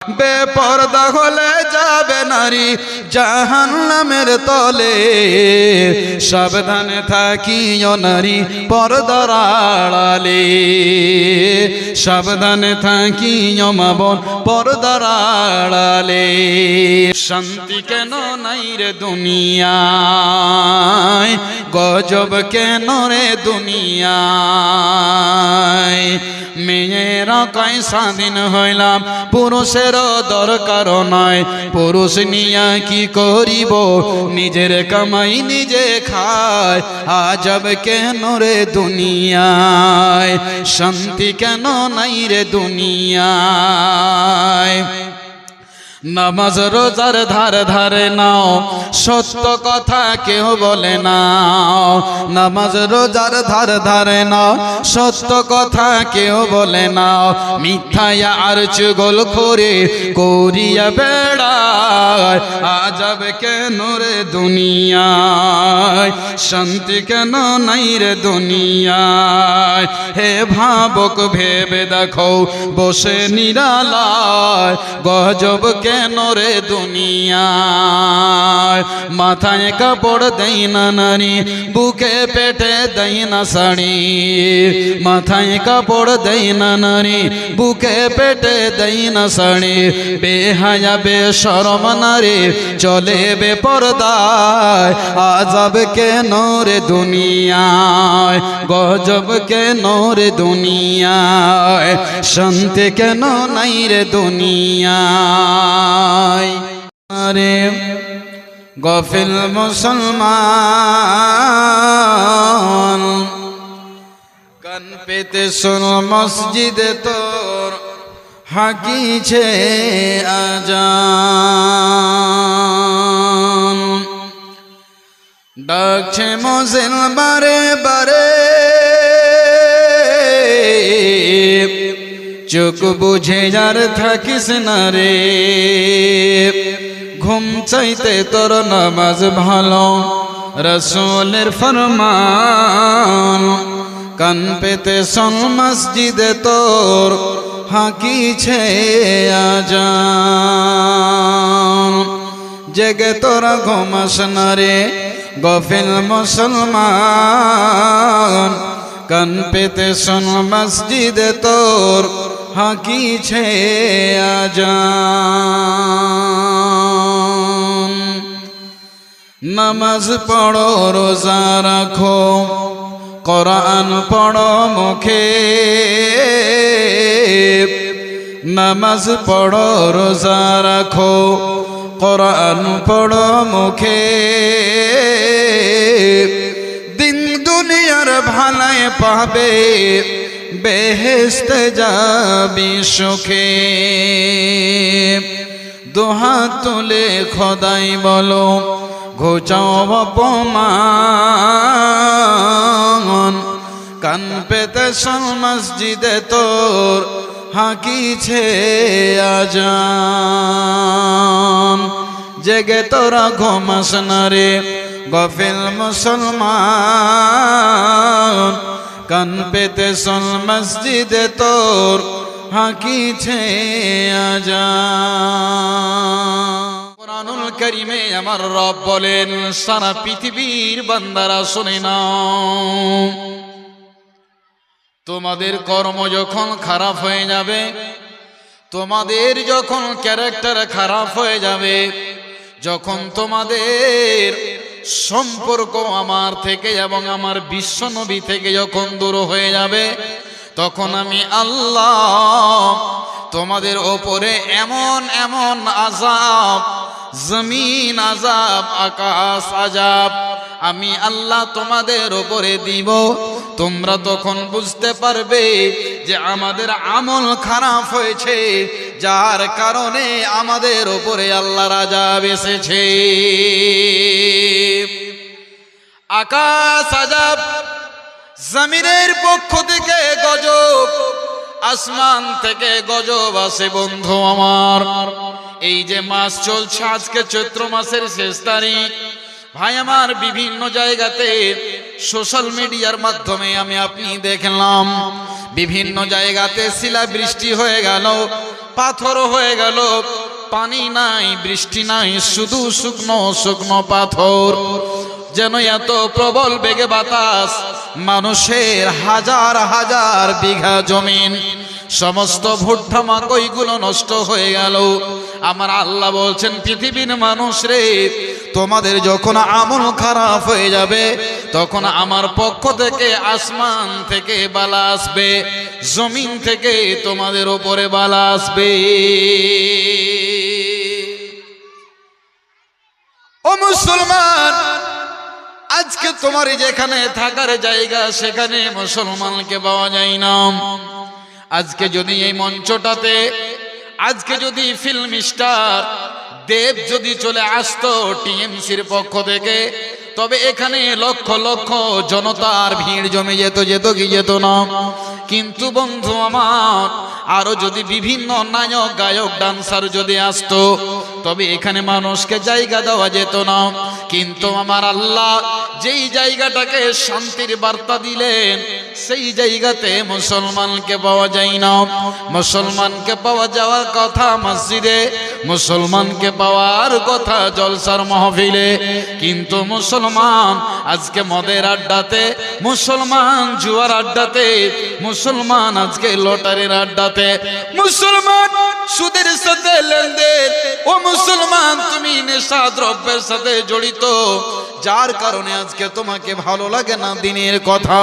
বেপরদা হলে যাবে নারী জাহান্নামের তলে। সাবধানে থাকিও নারী পর্দার আড়ালে, সাবধানে থাকিও মা বোন পর্দার আড়ালে। শান্তি কেন নাই রে দুনিয়ায়, গজব কেন রে দুনিয়ায়। মেয়েরা কয় স্বাধীন হইলাম, পুরুষেরও দরকার নয়। পুরুষ নিয়া কি করিব, নিজের কামাই নিজে খায়। আজব কেন রে দুনিয়ায়, শান্তি কেন নাই রে দুনিয়ায়। নামাজ রোজার ধারে ধারে নাও, সত্য কথা কেউ বলে নাও। নামাজ রোজার ধারে ধারে নাও, সত্য কথা কেউ বলে নাও। মিথ্যায়া আর চুগল করে করিয়া বেড়ায়। আজব কেন রে দুনিয়ায়, শান্তি কেন নাই রে দুনিয়ায়। হে ভাবক ভেবে দেখো বসে নিরালায়, গজব কেন রে দুনিয়ায়। মাথায় কাপড় দেই না নারী, বুকে পেটে দেই না শাড়ি। মাথায় কাপড় দেই না নারী, বুকে পেটে দেই না শাড়ি। বেহায়া বেশরম নারী চলে বেপরদায়। আজব কেন রে দুনিয়ায়, গজব কেন রে দুনিয়ায়। শান্তি কেন নাই রে দুনিয়ায়। আরে গফিল মুসলমান, কান পেতে শোন মসজিদে তোর হাকিছে আজান। ডাকছে মুজিল বারে বারে, চোখ বুঝে যার থাকিস না রে। ঘুম চাইতে তোর নামাজ ভালো, রাসূলের ফরমান। কান পেতে শোন মসজিদে তোর হাকিছে আজান। জেগে তোরা ঘুমাস না রে গফিল মুসলমান। কান পেতে শোন মসজিদে তোর হাকিছে আজান। নামাজ পড়ো রোজা রাখো, কোরআন পড়ো মুখে। নামাজ পড়ো রোজা রাখো, কোরআন পড়ো মুখে। দিন দুনিয়ার ভালাই পাবে, বেহেশতে যাবি সুখে। দুহাত তুলে খোদাই বলো, ঘুচাও অপমান। কান পেতে শোন মসজিদে তোর হাকিছে আজান। জেগে তোরা ঘুমাস না রে গফিল মুসলমান। কান পেতে শোন মসজিদে তোর হাকিছে আজান। কুরআনুল কারীমে আমার রব বলেন, সারা পৃথিবীর বান্দারা শুনে নাও, তোমাদের কর্ম যখন খারাপ হয়ে যাবে, তোমাদের যখন ক্যারেক্টার খারাপ হয়ে যাবে, যখন তোমাদের সম্পর্ক আমার থেকে এবং আমার বিশ্বনবী থেকে যখন দূর হয়ে যাবে, তখন আমি আল্লাহ তোমাদের ওপরে এমন এমন আযাব, জমিন আযাব, আকাশ আযাব আমি আল্লাহ তোমাদের ওপরে দিব। তোমরা তখন বুঝতে পারবে যে আমাদের আমল খারাপ হয়েছে, যার কারণে আমাদের ওপরে আল্লাহর আযাব এসেছে। আকাশ আযাব, জমিনের পক্ষ থেকে গজব, আসমান থেকে গজব আসে বন্ধু আমার। এই যে মাস চলছে, আজকে চৈত্র মাসের শেষ তারিখ, ভাই আমার বিভিন্ন জায়গাতে সোশ্যাল মিডিয়ার মাধ্যমে আপনি দেখলাম বিভিন্ন জায়গাতে শিলাবৃষ্টি হয়ে গেল, পাথর হয়ে গেল, পানি নাই, বৃষ্টি নাই, শুধু শুকনো শুকনো পাথর। যেন এত প্রবল বেগে বাতাস, মানুষের হাজার হাজার বিঘা জমিন, সমস্ত ভুট্টা মাকইগুলো নষ্ট হয়ে গেল। আমার আল্লাহ বলছেন, পৃথিবীর মানুষ রে, তোমাদের যখন আমল খারাপ হয়ে যাবে, তখন আমার পক্ষ থেকে আসমান থেকে বালা আসবে, জমিন থেকে তোমাদের উপরে বালা আসবে। ও মুসলমান, আজকে তোমার যেখানে থাকার জায়গা, সেখানে মুসলমানকে পাওয়া যায় না। আজকে যদি এই মঞ্চটাতে, আজকে যদি ফিল্ম স্টার দেব যদি চলে আসতো টিএমসির পক্ষ থেকে, তবে এখানে লক্ষ লক্ষ জনতার ভিড় জমে যেত কি যেত না? কিন্তু বন্ধু আমার, আরো যদি বিভিন্ন নায়ক গায়ক ডান্সার যদি আসতো, তবে এখানে মানুষকে জায়গা দেওয়া যেত না। কিন্তু আমার আল্লাহ যেই জায়গাটাকে শান্তির বার্তা দিলেন, সেই জায়গাতে মুসলমানকে পাওয়া যায় না। মুসলমানকে পাওয়া যাওয়ার কথা মসজিদে, মুসলমানকে পাওয়ার কথা জলসার মাহফিলে, কিন্তু মুসলমান আজকে মদের আড্ডাতে, মুসলমান জুয়ার আড্ডাতে, মুসলমান আজকে লটারির আড্ডাতে, মুসলমান সুদের সাথে লেনদেন। ও মুসলমান, তুমি নেশা দ্রব্যের সাথে জড়িত, যার কারণে আজকে তোমাকে ভালো লাগে না দিনের কথা।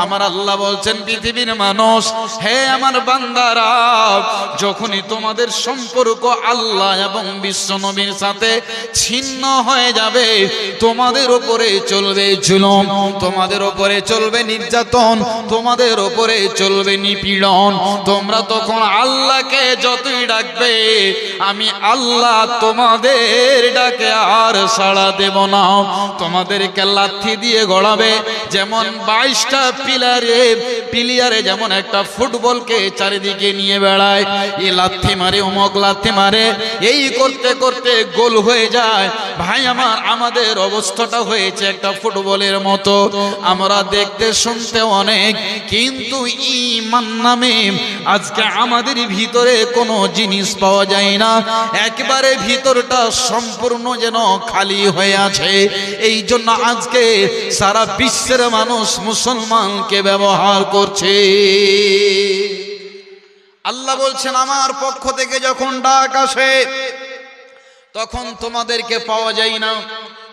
আমার আল্লাহ বলছেন, পৃথিবীর মানুষ, হে আমার বান্দারা, যখনই তোমাদের সম্পর্ক আল্লাহ এবং বিশ্ব নবীর সাথে ছিন্ন হয়ে যাবে, তোমাদের উপরে চলবে জুলুম, তোমাদের উপরে চলবে নির্যাতন, তোমাদের উপরে চলবে নিপীড়ন। তোমরা তখন আল্লাহকে যতই ডাকবে, আমি আল্লাহ তোমাদের ডাকে আর সাড়া দেব না। তোমাদেরকে লাথি দিয়ে গড়াবে, যেমন 22টা প্লেয়ারে যেমন একটা ফুটবলকে চারিদিকে নিয়ে বেড়ায়, এই লাথি মারে, অমুক লাথি মারে, এই করতে করতে গোল হয়ে যায়। ভাই আমার, আমাদের অবস্থাটা হয়েছে একটা ফুটবলের মতো। আমরা দেখতে শুনতে অনেক, কিন্তু ঈমান নামে আজকে আমাদের ভিতরে কোনো জিনিস পাওয়া যায় না। একবারে ভিতরটা সম্পূর্ণ যেন খালি হয়ে আছে। এই জন্য আজকে সারা বিশ্বের মানুষ মুসলমানকে ব্যবহার করছে। আল্লাহ বলছেন, আমার পক্ষ থেকে যখন ডাক আসে, তখন তোমাদেরকে পাওয়া যায় না।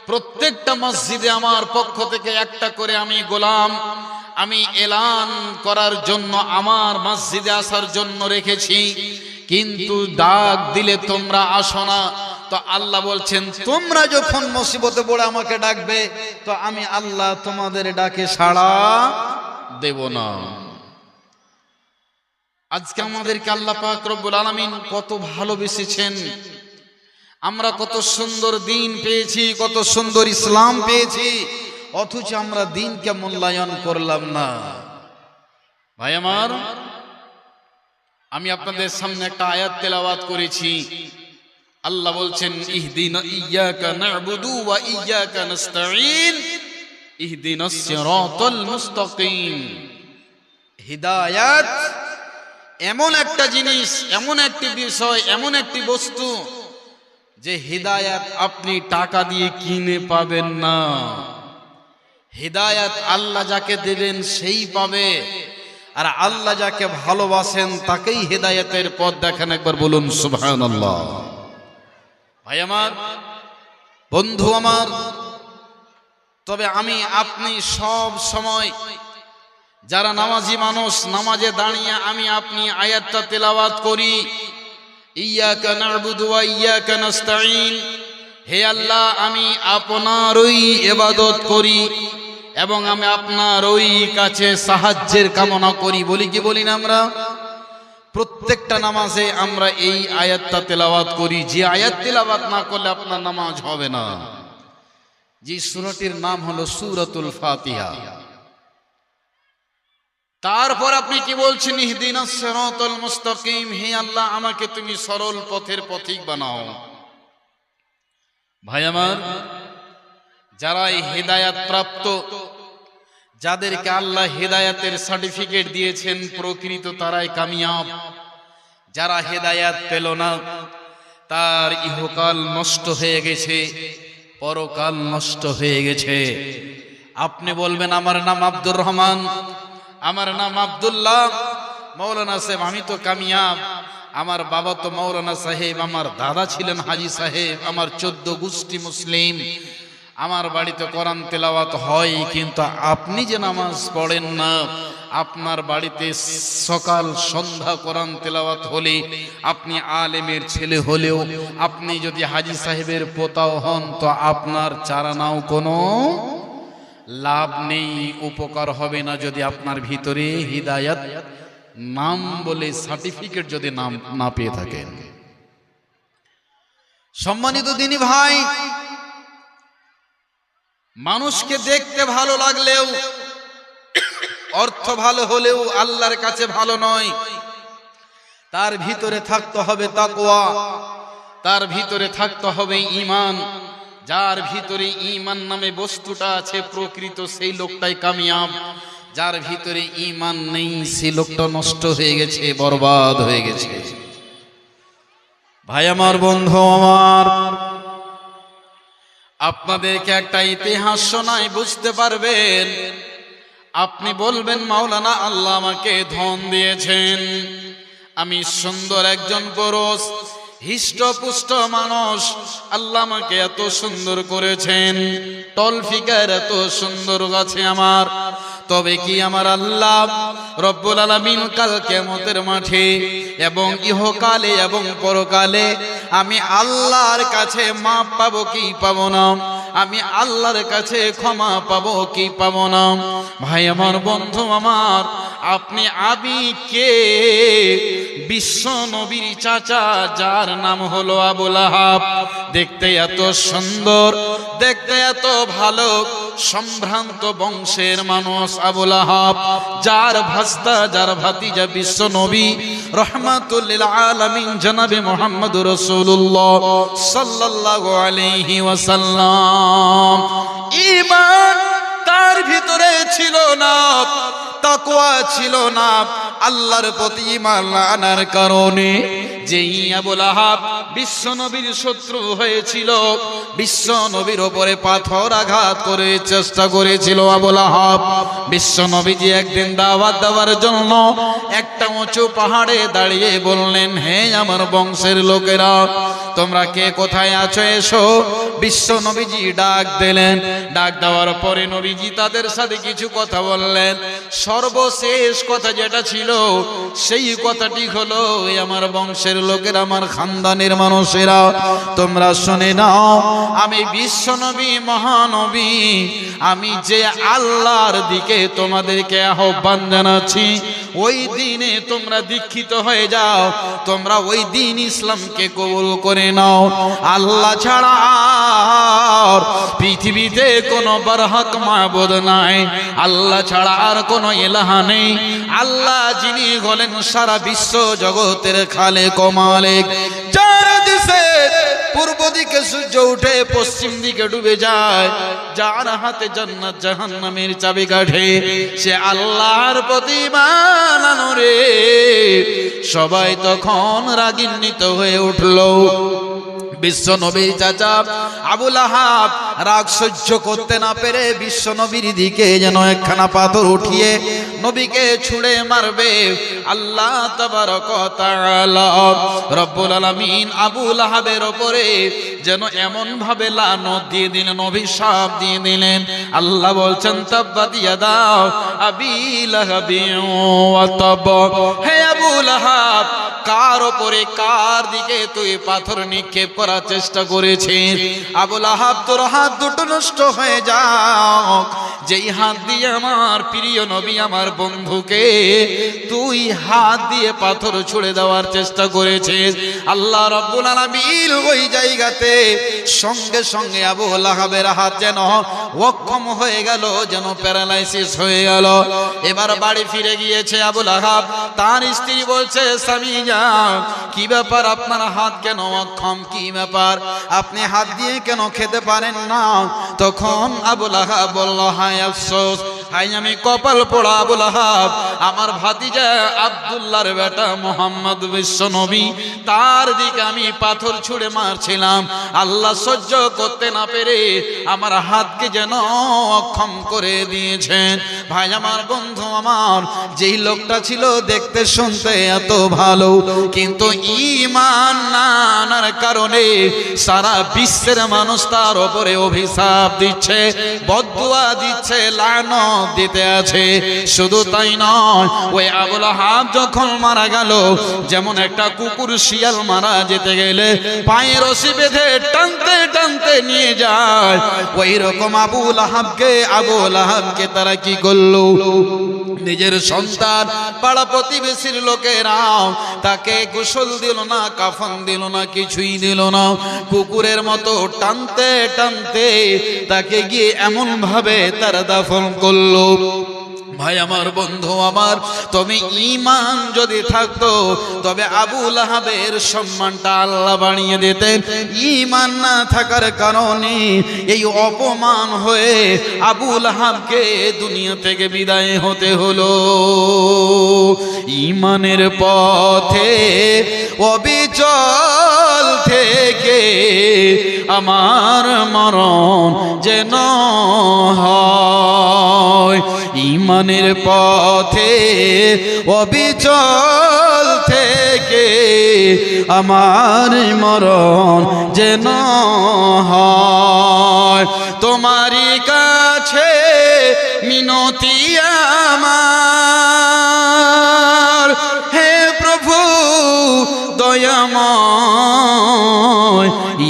প্রত্যেকটা মসজিদে আমার পক্ষ থেকে একটা করে আমি গোলাম, আমি এলান করার জন্য, আমার মসজিদে আসার জন্য রেখেছি, কিন্তু ডাক দিলে তোমরা আসো না। তো আল্লাহ বলছেন, তোমরা যখন মুসিবতে পড়ে আমাকে ডাকবে, তো আমি আল্লাহ তোমাদের ডাকে সাড়া দেব না। আজকে আমাদেরকে আল্লাহ পাক রব্বুল আলামিন কত ভালোবেসেছেন। আমরা কত সুন্দর দিন পেয়েছি, কত সুন্দর ইসলাম পেয়েছি, অথচ আমরা দিনকে মূল্যায়ন করলাম না। ভাই আমার, আমি আপনাদের সামনে একটা আয়াত তেলাওয়াত করেছি। আল্লাহ বলছেন, ইহদিনা ইয়্যাকা না'বুদু ওয়া ইয়্যাকা নাস্তাঈন ইহদিনাস সিরাতাল মুস্তাকিম। হিদায়াত এমন একটা জিনিস, এমন একটি বিষয়, এমন একটি বস্তু, যে হিদায়াত আপনি টাকা দিয়ে কিনে পাবেন না। হিদায়াত আল্লাহ যাকে দেবেন সেই পাবে, আর আল্লাহ যাকে ভালোবাসেন তাকেই হিদায়াতের পথ দেখান। একবার বলুন সুবহানাল্লাহ। ভাই আমার, বন্ধু আমার, তবে আমি আপনি সব সময় যারা নামাজি মানুষ, নামাজে দাঁড়িয়ে আমি আপনি আয়াতটা তেলাওয়াত করি, ইয়্যাকা না'বুদু ওয়া ইয়্যাকা নাস্তাঈন, হে আল্লাহ আমি আপনারই ইবাদত করি এবং আমি আপনারই কাছে সাহায্যের কামনা করি। বলি কি বলি না? আমরা প্রত্যেকটা নামাজে আমরা এই আয়াতটা তেলাওয়াত করি। যে আয়াত তেলাওয়াত না করলে আপনার নামাজ হবে না। যে সূরাটির নাম হলো সূরাতুল ফাতিহা। তারপর আপনি কি বলছেন? ইহদিনাস সিরাতাল মুস্তাকিম, হে আল্লাহ আমাকে তুমি সরল পথের পথিক বানাও। ভাই আমার, যারা এই হেদায়াত প্রাপ্ত, যাদেরকে আল্লাহ হেদায়াতের সার্টিফিকেট দিয়েছেন, প্রকৃত তারাই কামিয়াব। যারা হেদায়াত পেল না তার ইহকাল নষ্ট হয়ে গেছে, পরকাল নষ্ট হয়ে গেছে। আপনি বলবেন আমার নাম আব্দুর রহমান, আমার নাম আব্দুল্লাহ, মৌলানা সাহেব আমি তো কামিয়াব, আমার বাবা তো মৌলানা সাহেব, আমার দাদা ছিলেন হাজী সাহেব, আমার 14 গোষ্ঠী মুসলিম, আমার বাড়িতে কোরআন তেলাওয়াত হয়, কিন্তু আপনি যে নামাজ পড়েন না, আপনার বাড়িতে সকাল সন্ধ্যা কোরআন তেলাওয়াত হলে, আপনি আলেমের ছেলে হলেও, আপনি যদি হাজী সাহেবের পোতাও হন, তো আপনার চারানাও কোনো লাভ নেই, উপকার হবে না, যদি আপনার ভিতরে হিদায়াত নাম বলে সার্টিফিকেট যদি নাম না পেয়ে থাকেন। সম্মানিত দিনী ভাই, মানুষকে দেখতে ভালো লাগলেও, অর্থ ভালো হলেও আল্লাহর কাছে ভালো নয়। তার ভিতরে থাকতে হবে তাকওয়া, তার ভিতরে থাকতে হবে ঈমান। যার ভিতরে ঈমান নামে বস্তুটা আছে প্রকৃত, সেই লোকটাই কামিয়াব। যার ভিতরে ঈমান নেই, সেই লোকটা নষ্ট হয়ে গেছে, বরবাদ হয়ে গেছে। ভাই আমার, বন্ধু আমার, আপনাদেরকে একটা ইতিহাস শোনাই, বুঝতে পারবেন। আপনি বলবেন মাওলানা আল্লাহ আমাকে ধন দিয়েছেন, আমি সুন্দর একজন পুরুষ, হিষ্টপুষ্ট মানুষ, আল্লাহ আমাকে এত সুন্দর করেছেন, টল ফিগার এত সুন্দর আছে আমার। তবে কি আমার আল্লাহ রব্বুল আলামিন কাল কিয়ামতের মাঠে এবং ইহকালে এবং পরকালে আমি আল্লাহর কাছে মাপ পাবো কি পাবো না? আমি আল্লাহর কাছে ক্ষমা পাবো কি পাবো না? ভাই আমার, বন্ধু আমার, আপনি আমি কে? বিশ্ব নবীর চাচা, যার নাম হলো আবু লাহাব, দেখতে এত সুন্দর, দেখতে এত ভালো, সম্ভ্রান্ত বংশের মানুষ আবু লাহাব, যার ভাস্তা, যার ভাতিজা বিশ্ব নবী রাহমাতুল লিল আলামিন জনাবে মুহাম্মদুর রাসূলুল্লাহ সাল্লাল্লাহু আলাইহি ওয়াসাল্লাম। ঈমান তার ভিতরে ছিল না, তাকওয়া ছিল না, আল্লাহর প্রতি ঈমান আনার কারণে যেই আবু লাহাব বিশ্ব নবীর শত্রু হয়েছিল, বিশ্ব নবীর উপরে পাথর আঘাত করে চেষ্টা করেছিল আবু লাহাব। বিশ্ব নবীজি একদিন দাওয়াত দেওয়ার জন্য একটা উঁচু পাহাড়ে দাঁড়িয়ে বললেন, হে আমার বংশের লোকেরা, তোমরা কে কোথায় আছো, এসো। বিশ্ব নবীজি ডাক দিলেন, ডাক দেওয়ার পরে নবীজি তাদের সাথে কিছু কথা বললেন। সর্বশেষ কথা যেটা ছিল, সেই কথাটি হলো, আমার বংশের লোকেরা, আমার খানদানের মানুষেরা, তোমরা শুনে নাও, আমি বিশ্ব নবী, মহানবী, আমি যে আল্লাহর দিকে তোমাদেরকে আহ্বান জানাচ্ছি, ওই দিনে তোমরা দীক্ষিত হয়ে যাও, তোমরা ওই দিন ইসলামকে কবুল করে নাও। আল্লাহ ছাড়া আর পৃথিবীতে কোনো বরহক মাবুদ নাই, আল্লাহ ছাড়া আর কোনো ইলাহা নেই। আল্লাহ যিনি হলেন সারা বিশ্ব জগতের খালেক ও মালিক, যার দেশে পূর্ব দিকে সূর্য উঠে পশ্চিম দিকে ডুবে যায়, যার হাতে জান্নাত জাহান্নামের চাবিকাঠি, সে আল্লাহর প্রতি ঈমান আনো রে। সবাই তখন রাগান্বিত হয়ে উঠল। বিশ্ব নবীর চাচা আবু লাহাব রাগ সহ্য করতে না পেরে বিশ্ব নবীর দিকে যেন একখানা পাথর উঠিয়ে নবীকে ছুঁড়ে মারবে। আল্লাহ তাবারক ওয়া তাআলা রব্বুল আলামিন আবু লাহাবের উপরে যেন এমন ভাবে লানত দিয়ে দিলেন, অভিশাপ দিয়ে দিলেন। আল্লাহ বলছেন, তাব্বাত ইয়াদা আবি লাহাবিন ওয়া তাব। হে আবু লাহাব, কার উপরে, কার দিকে তুই পাথর নিক্ষেপ করার চেষ্টা করেছিস? আবু লাহাব, তোর হাত দুটো নষ্ট হয়ে যাও, যেই হাত দিয়ে আমার প্রিয় নবী, আমার বন্ধুকে তুই হাত দিয়ে পাথর ছুঁড়ে দেওয়ার চেষ্টা করেছিস। আল্লাহ রাব্বুল আলামিন ওই জায়গাতে সঙ্গে সঙ্গে আবু লাহাবের হাত যেন অক্ষম হয়ে গেল, যেন প্যারালাইসিস হয়ে গেল। এবার বাড়ি ফিরে গিয়েছে আবু লাহাব। তার স্ত্রী বলছে, স্বামী যান, কি ব্যাপার, আপনার হাত কেন অক্ষম, কি ব্যাপার, আপনি হাত দিয়ে কেন খেতে পারেন না? তখন আবু লাহাব বলল, হায় আফসোস, হাই আমি কপাল পোড়া আবুল আহাব, আমার ভাতিজা আব্দুল্লাহর বেটা মোহাম্মদ বিশ্ব নবী, তার দিকে আমি পাথর ছুঁড়ে মারছিলাম। আল্লাহ সহ্য করতে না পেরে আমার হাতকে যেন অক্ষম করে দিয়েছেন। ভাই আমার, বন্ধু আমার, যেই লোকটা ছিল দেখতে শুনতে এত ভালো, কিন্তু ঈমান না আনার কারণে সারা বিশ্বের মানুষ তার উপরে অভিশাপ দিচ্ছে, বদদুয়া দিচ্ছে, লানত দিতে আছে। শুধু তাই নয়, ওই আবুল আহাব যখন মারা গেল, যেমন একটা কুকুর শিয়াল মারা যেতে গেলে পায়ে রশি বেঁধে টানতে টানতে নিয়ে যায়, ওই রকম আবুল আহাবকে তারা কি করলো? নিজের সন্তান, পাড়া প্রতিবেশীর লোকেরাও তাকে গোসল দিল না, কাফন দিল না, কিছুই দিল না। কুকুরের মতো টানতে টানতে তাকে গিয়ে এমন ভাবে তারা দাফন করলো। ভাই আমার, বন্ধু আমার, তবে ঈমান যদি থাকতো তবে আবুল আহাবের সম্মানটা আল্লাহ বাড়িয়ে দিতেন। ঈমান না থাকার কারণে এই অপমান হয়ে আবুল আহাবকে দুনিয়া থেকে বিদায় হতে হলো। ঈমানের পথে অবিচল থেকে আমার মরণ যেন হয়। ঈমানের পথে অবিচল থেকে আমার মরণ যেন হয়। তোমারই কাছে মিনতি আমার, হে প্রভু দয়াময়।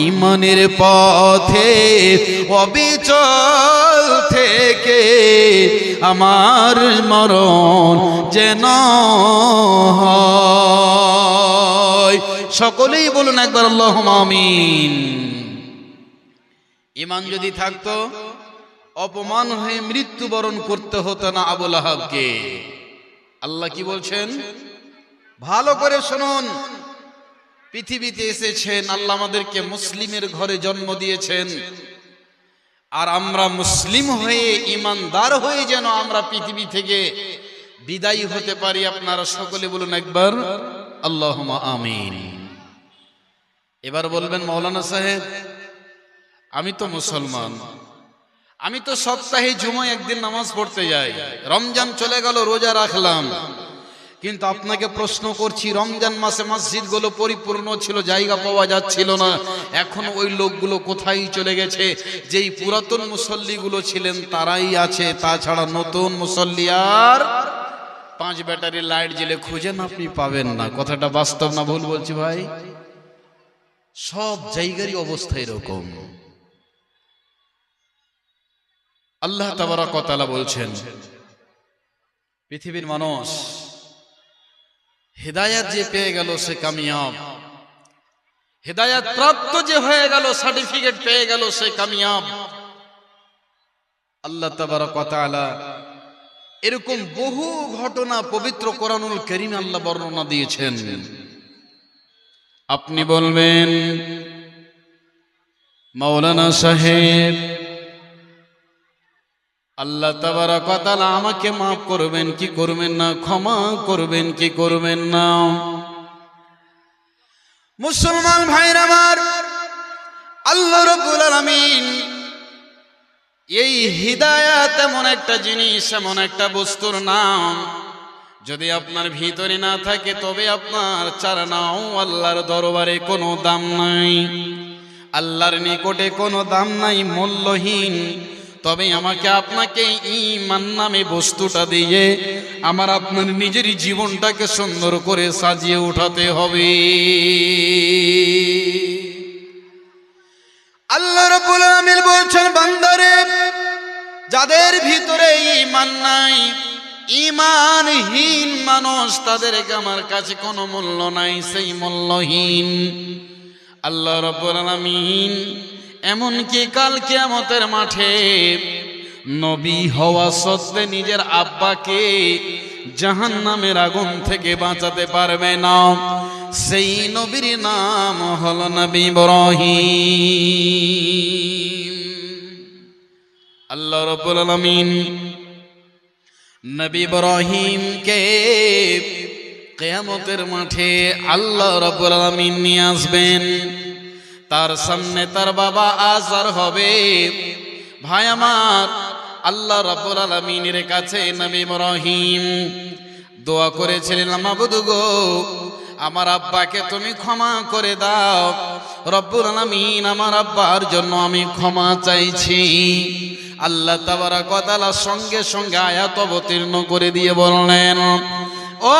ঈমানের পথে অবিচল থেকে আমার মরণ যেন হয়। সকলেই বলুন একবার আল্লাহুম্মা আমিন। ঈমান যদি থাকতো অপমান হয়ে মৃত্যুবরণ করতে হতো না আবুল আহাবকে। আল্লাহ কি বলছেন ভালো করে শুনুন। পৃথিবীতে এসেছেন আল্লাহ, আমাদেরকে মুসলিমের ঘরে জন্ম দিয়েছেন, আর আমরা মুসলিম হয়ে ঈমানদার হয়ে যেন আমরা পৃথিবী থেকে বিদায়ী হতে পারি। আপনারা সকলে বলুন একবার আল্লাহুম্মা আমিন। এবার বলবেন মাওলানা সাহেব, আমি তো মুসলমান, আমি তো সপ্তাহে জুমায় একদিন নামাজ পড়তে যাই, রমজান চলে গেল, রোজা রাখলাম, কিন্তু আপনাকে প্রশ্ন করছি, রমজান মাসে মসজিদগুলো পরিপূর্ণ ছিল, জায়গা পাওয়া যাচ্ছিল না, এখন ওই লোকগুলো কোথায় চলে গেছে? যেই পুরাতন মুসল্লিগুলো ছিলেন তারাই আছে, তাছাড়া নতুন মুসল্লি আর 5 ব্যাটারি লাইট জ্বেলে খুঁজেন আপনি পাবেন না। কথাটা বাস্তব না ভুল বলছি ভাই? সব জায়গারই অবস্থা এরকম। আল্লাহ তাবারক ওয়া তাআলা বলছেন পৃথিবীর মানুষ হেদায়েত যে পেয়ে গেল সে কামিয়াব, হেদায়েত প্রাপ্ত যে হয়ে গেল, সার্টিফিকেট পেয়ে গেল, সে কামিয়াব। আল্লাহ তাবারক ওয়া তাআলা এরকম বহু ঘটনা পবিত্র কোরআনুল কারীমে আল্লাহ বর্ণনা দিয়েছেন। আপনি বলবেন মাওলানা সাহেব, আল্লাহ তাবারক ওয়া তাআলা আমাকে মাফ করবেন কি করবেন না, ক্ষমা করবেন কি করবেন না? মুসলমান ভাইরা আমার, আল্লাহ রাব্বুল আলামিন এই হিদায়াত এমন একটা জিনিস, এমন একটা বস্তুর নাম, যদি আপনার ভিতরে না থাকে তবে আপনার চারনাও আল্লাহর দরবারে কোনো দাম নাই, আল্লাহর নিকটে কোনো দাম নাই, মূল্যহীন। তবে আমাকে আপনাকে ঈমান নামে বস্তুটা দিয়ে আমার আপনার নিজের জীবনটাকে সুন্দর করে সাজিয়ে উঠাতে হবে। আল্লাহ রাব্বুল আলামিন বলছেন, বান্দারে, যাদের ভিতরে ঈমান নাই, ঈমানহীন মানুষ, তাদেরকে আমার কাছে কোনো মূল্য নাই, সেই মূল্যহীন। আল্লাহ রাব্বুল আলামিন এমনকি কাল কিয়ামতের মাঠে নবী হওয়া সত্ত্বে নিজের আব্বাকে জাহান্নামের আগুন থেকে বাঁচাতে পারবে না। সেই নবীর নাম হলো নবী ইব্রাহিম। আল্লাহ রাব্বুল আলামিন নবী ইব্রাহিমকে কিয়ামতের মাঠে আল্লাহ রাব্বুল আলামিন নিয়ে আসবেন। তার সামনে তার বাবা আজর হবে। ভাই আমার, আল্লাহ রাব্বুল আলামিনের কাছে নবী ইব্রাহিম দোয়া করেছিলেন, মাবুদ গো, আমার আব্বাকে তুমি ক্ষমা করে দাও। রব্বুল আলামিন, আমার আব্বার জন্য আমি ক্ষমা চাইছি। আল্লাহ তাবারক ওয়া তাআলা সঙ্গে সঙ্গে আয়াত অবতীর্ণ করে দিয়ে বললেন, ও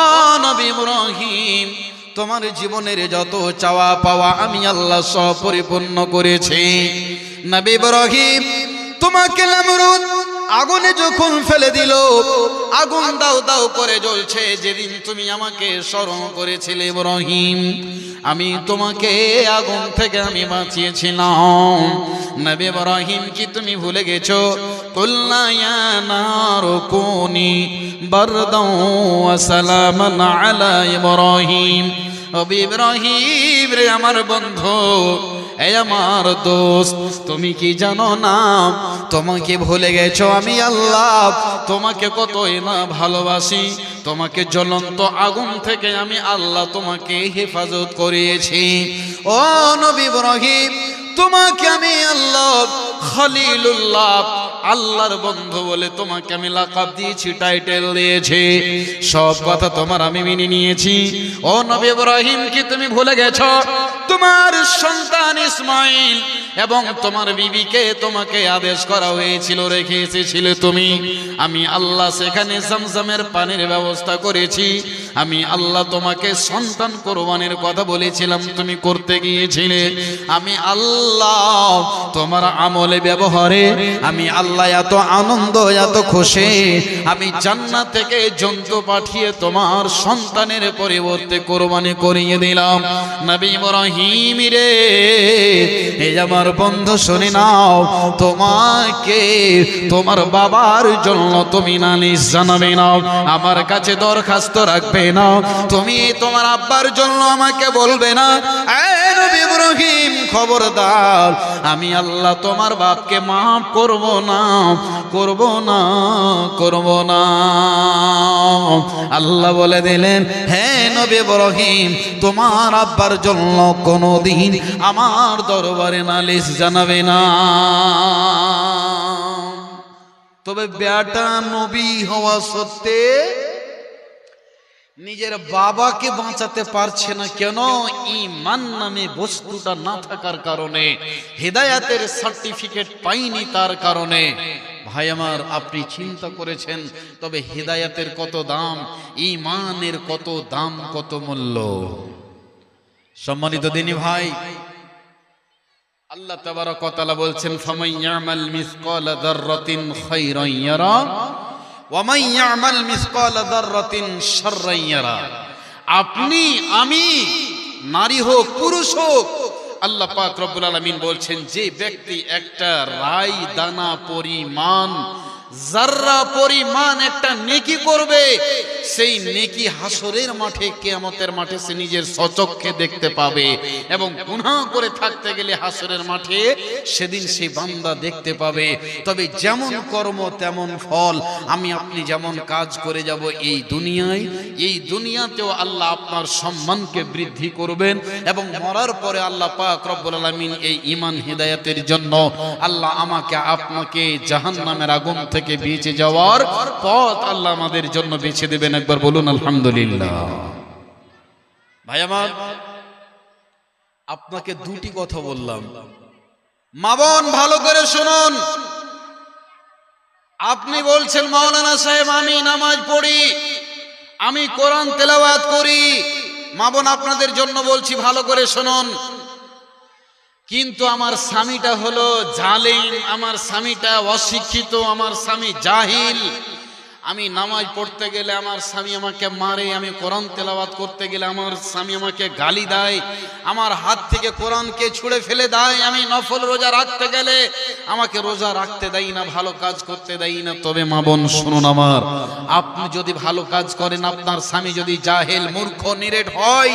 নবী ইব্রাহিম, তোমার জীবনের যত চাওয়া পাওয়া আমি আল্লাহ সব পরিপূর্ণ করেছি। নবী ইব্রাহিম, তোমাকে নমরুদ আগুনে যখন ফেলে দিল, আগুন দাও দাও করে জ্বলছে, যেদিন তুমি আমাকে স্মরণ করেছিলে ইব্রাহিম, আমি তোমাকে আগুন থেকে আমি বাঁচিয়েছিলাম। নবী ইব্রাহিম, কি তুমি ভুলে গেছো? কুলনা ইয়া নারু কুনি বারদাও ওয়া সালামান আলা ইব্রাহিম। ও ইব্রাহিম রে, আমার বন্ধু, এই আমার দোস্ত, তুমি কি জানো না তোমাকে ভুলে গেছো আমি আল্লাহ তোমাকে কতই না ভালোবাসি। তোমাকে জ্বলন্ত আগুন থেকে আমি আল্লাহ তোমাকে হেফাজত করিয়েছি। ও নবী ইব্রাহিম, তোমাকে আমি আল্লাহ খলিলুল্লাহ, আল্লাহর বন্ধু বলে তোমাকে আমি লাকাব দিয়েছি, টাইটেল দিয়েছি। সব কথা তোমার আমি মেনে নিয়েছি। ও নবী ইব্রাহিম, কি তুমি ভুলে গেছো তোমার সন্তান ইসমাইল এবং তোমার বিবিকে তোমাকে আদেশ করা হয়েছিল, রেখে এসেছিলে তুমি? আমি আল্লাহ সেখানে জমজমের পানির ব্যবস্থা করেছি। আমি আল্লাহ তোমাকে সন্তান কোরবানির কথা বলেছিলাম, তুমি করতে গিয়েছিলে। আমি আল্লাহ তোমার আমলে ব্যবহারে আমি আল্লাহ এত আনন্দ, এত খুশি, আমি জান্নাত থেকে জন্তু পাঠিয়ে তোমার সন্তানের পরিবর্তে কোরবানি করিয়ে দিলাম। নবী ইব্রাহিম রে, এই আমার বন্ধু শুনে নাও, তোমাকে তোমার বাবার জন্য তুমি নালিশ জানাবে না, আমার কাছে দরখাস্ত রাখবে না, তুমি তোমার আব্বার জন্য আমাকে বলবে না। এই নবী ইব্রাহিম, খবরদার, আমি আল্লাহ তোমার বাপকে মাফ করব না, করব না, করব না। আল্লাহ বলে দিলেন, হ্যাঁ নবী ইব্রাহিম, তোমার আব্বার জন্য কোনদিন আমার দরবারে নালিশ জানাবে না। তবে বেটা নবী হওয়া সত্ত্বে নিজের বাবাকে বাঁচাতে পারছে না। কেন? ঈমান নামে বস্তুটা না থাকার কারণে, হেদায়েতের সার্টিফিকেট পাইনি তার কারণে। ভাই আমার, আপনি চিন্তা করেছেন তবে হেদায়েতের কত দাম, ঈমানের কত দাম, কত মূল্য। সম্মানিত দিনী ভাই, আল্লাহ তাবারক ওয়া তাআলা বলছেন, ফামান ইয়ামাল মিসকালা যাররাতিন খায়রান ইয়ারা ওয়া মান ইয়ামাল মিসকালা যাররাতিন শাররান ইয়ারা। আপনি, আমি, নারী হোক পুরুষ হোক, আল্লাহ পাক রব্বুল আলামিন বলছেন, যে ব্যক্তি একটা রাই দানা পরিমাণ, জাররা পরিমাণ একটা নেকি করবে, সেই নেকি হাসরের মাঠে, কিয়ামতের মাঠে সে নিজের স্বচক্ষে দেখতে পাবে। এবং গুনাহ করে থাকতে গেলে হাসরের মাঠে সেদিন সেই বান্দা দেখতে পাবে। তবে যেমন কর্ম তেমন ফল। আমি আপনি যেমন কাজ করে যাব এই দুনিয়ায়, এই দুনিয়াতেও আল্লাহ আপনার সম্মানকে বৃদ্ধি করবেন। এবং মরার পরে আল্লাহ পাক রব্বুল আলামিন এই ঈমান হিদায়াতের জন্য আল্লাহ আমাকে আপনাকে জাহান্নামের আগুন থেকে বেঁচে যাওয়ার পথ আল্লাহ আমাদের জন্য বেঁচে দেবেন। একবার বলুন আলহামদুলিল্লাহ। ভাই আমার, আপনাকে দুটি কথা বললাম, মা বোন ভালো করে শুনুন। আপনি বলছেন, মাওলানা সাহেব আমি নামাজ পড়ি, আমি কোরআন তেলাওয়াত করি। মা বোন, আপনাদের জন্য বলছি, ভালো করে শুনুন। কিন্তু আমার স্বামীটা হলো জালিম, আমার স্বামীটা অশিক্ষিত, আমার স্বামী জাহিল। আমি নামাজ পড়তে গেলে আমার স্বামী আমাকে মারে, আমি কোরআন তেলাওয়াত করতে গেলে আমার স্বামী আমাকে গালি দেয়, আমার হাত থেকে কোরআনকে ছুঁড়ে ফেলে দেয়, আমি নফল রোজা রাখতে গেলে আমাকে রোজা রাখতে দেয় না, ভালো কাজ করতে দেয় না। তবে মা বোন শুনুন, আমার আপনি যদি ভালো কাজ করেন, আপনার স্বামী যদি জাহেল, মূর্খ, নিরেট হয়,